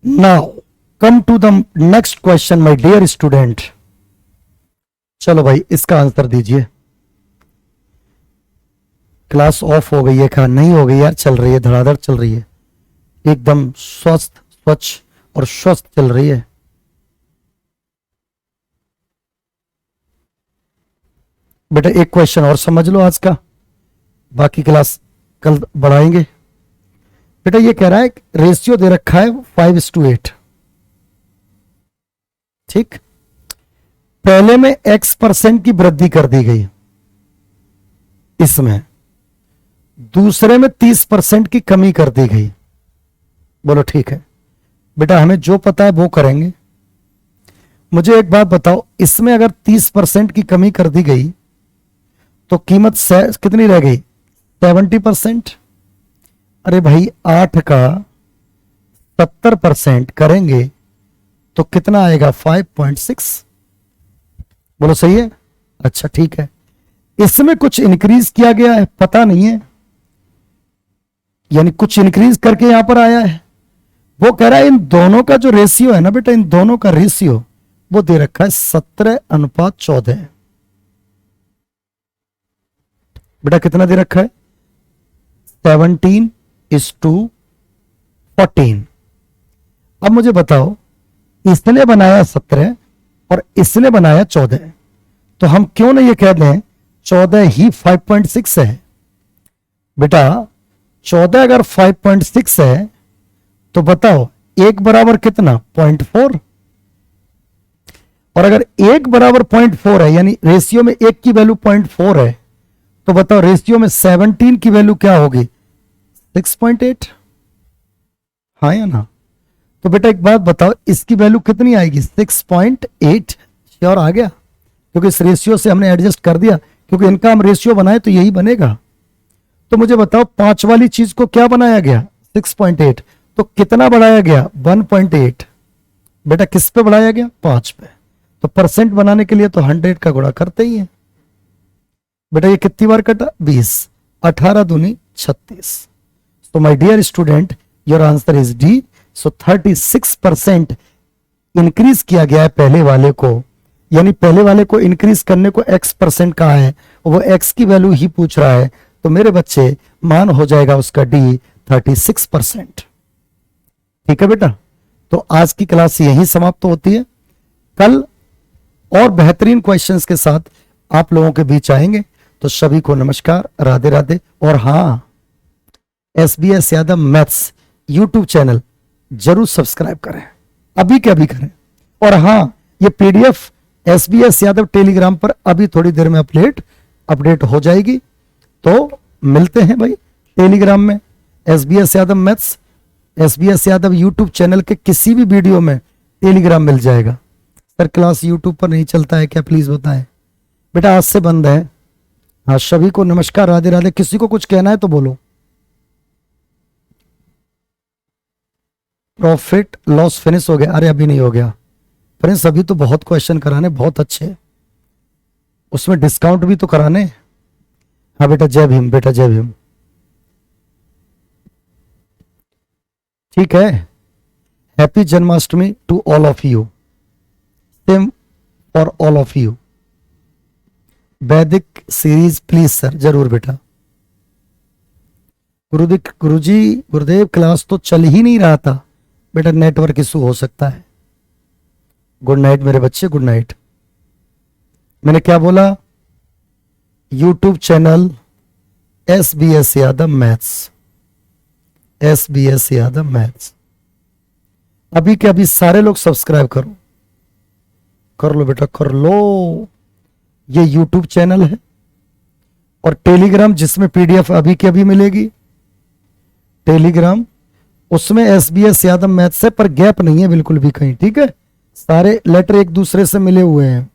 [SPEAKER 1] now come to the next question, my dear student. चलो भाई इसका आंसर दीजिए। क्लास ऑफ हो गई है क्या? नहीं हो गई यार, चल रही है, धड़ाधड़ चल रही है, एकदम स्वस्थ स्वच्छ और स्वस्थ चल रही है। बेटा एक क्वेश्चन और समझ लो आज का, बाकी क्लास कल बढ़ाएंगे। बेटा ये कह रहा है रेशियो दे रखा है 5:8। ठीक, पहले में x% की वृद्धि कर दी गई, इसमें दूसरे में 30% की कमी कर दी गई। बोलो ठीक है। बेटा हमें जो पता है वो करेंगे। मुझे एक बात बताओ, इसमें अगर 30% की कमी कर दी गई तो कीमत कितनी रह गई? 70%। अरे भाई 8 का 70% करेंगे तो कितना आएगा? 5.6। बोलो सही है? अच्छा ठीक है। इसमें कुछ इंक्रीज किया गया है, पता नहीं है, यानी कुछ इंक्रीज करके यहां पर आया है। वो कह रहा है इन दोनों का जो रेशियो है ना बेटा, इन दोनों का रेशियो वो दे रखा है 17:14। बेटा कितना दे रखा है? 17:14। अब मुझे बताओ, इसने बनाया 17 और इसने बनाया 14, तो हम क्यों ना ये कह दें 14 ही 5.6 है। बेटा 14 अगर 5.6 है तो बताओ एक बराबर कितना? 0.4। और अगर एक बराबर 0.4 है, यानी रेशियो में एक की वैल्यू 0.4 है, तो बताओ रेशियो में 17 की वैल्यू क्या होगी? 6.8। हाँ या ना? तो बेटा एक बात बताओ, इसकी वैल्यू कितनी आएगी? 6.8। श्योर आ गया? क्योंकि इस रेशियो से हमने एडजस्ट कर दिया, क्योंकि इनका हम रेशियो बनाए तो यही बनेगा। तो मुझे बताओ 5 वाली चीज को क्या बनाया गया? 6.8। तो कितना बढ़ाया गया? 1.8। बेटा किस पे बढ़ाया गया? 5 पे। तो परसेंट बनाने के लिए तो 100 का गुणा करते ही है। बेटा ये कितनी बार कटा? 20। 18 दूनी 36। तो my dear student, your answer is D. So 36% increase किया गया है पहले वाले को, यानी पहले वाले को इंक्रीज करने को x% कहा है, वो x की वैल्यू ही पूछ रहा है, तो मेरे बच्चे मान हो जाएगा उसका डी 36%। ठीक है बेटा, तो आज की क्लास यहीं समाप्त होती है। कल और बेहतरीन क्वेश्चंस के साथ आप लोगों के बीच आएंगे। तो सभी को नमस्कार, राधे राधे। और हाँ, SBS Yadav maths YouTube channel जरूर सब्सक्राइब करें, अभी के अभी करें। और हाँ, ये PDF SBS यादव टेलीग्राम पर अभी थोड़ी देर में अपडेट हो जाएगी, तो मिलते हैं भाई टेलीग्राम में। SBS Yadav maths, SBS Yadav YouTube channel के किसी भी वीडियो में टेलीग्राम मिल जाएगा। सर क्लास यूट्यूब पर नहीं चलता है क्या, प्लीज बताएं। बेटा आज से बंद है। हाँ, सभी को नमस्कार, राधे राधे। किसी को कुछ कहना है तो बोलो। प्रॉफिट लॉस फिनिश हो गया? अरे अभी नहीं हो गया फ्रेंड्स, अभी तो बहुत क्वेश्चन कराने, बहुत अच्छे, उसमें डिस्काउंट भी तो कराने। हाँ बेटा जय भीम, बेटा जय भीम। ठीक है, happy Janmashtami to all of you, same for all of you. Vedic series please sir, जरूर बेटा। गुरुदेव क्लास तो चल ही नहीं रहा था बेटा, नेटवर्क इशू हो सकता है। गुड नाइट मेरे बच्चे, गुड नाइट। मैंने क्या बोला? YouTube channel SBS Yadav maths, SBS Yadav maths, अभी के अभी सारे लोग सब्सक्राइब करो, कर लो बेटा कर लो। ये यूट्यूब चैनल है और टेलीग्राम जिसमें PDF अभी के अभी मिलेगी, टेलीग्राम उसमें SBS यादव मैथ्स है, पर गैप नहीं है बिल्कुल भी कहीं। ठीक है, सारे लेटर एक दूसरे से मिले हुए हैं।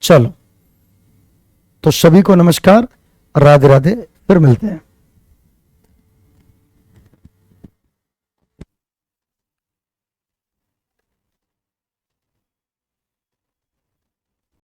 [SPEAKER 1] चलो, तो सभी को नमस्कार, राधे राधे, फिर मिलते हैं।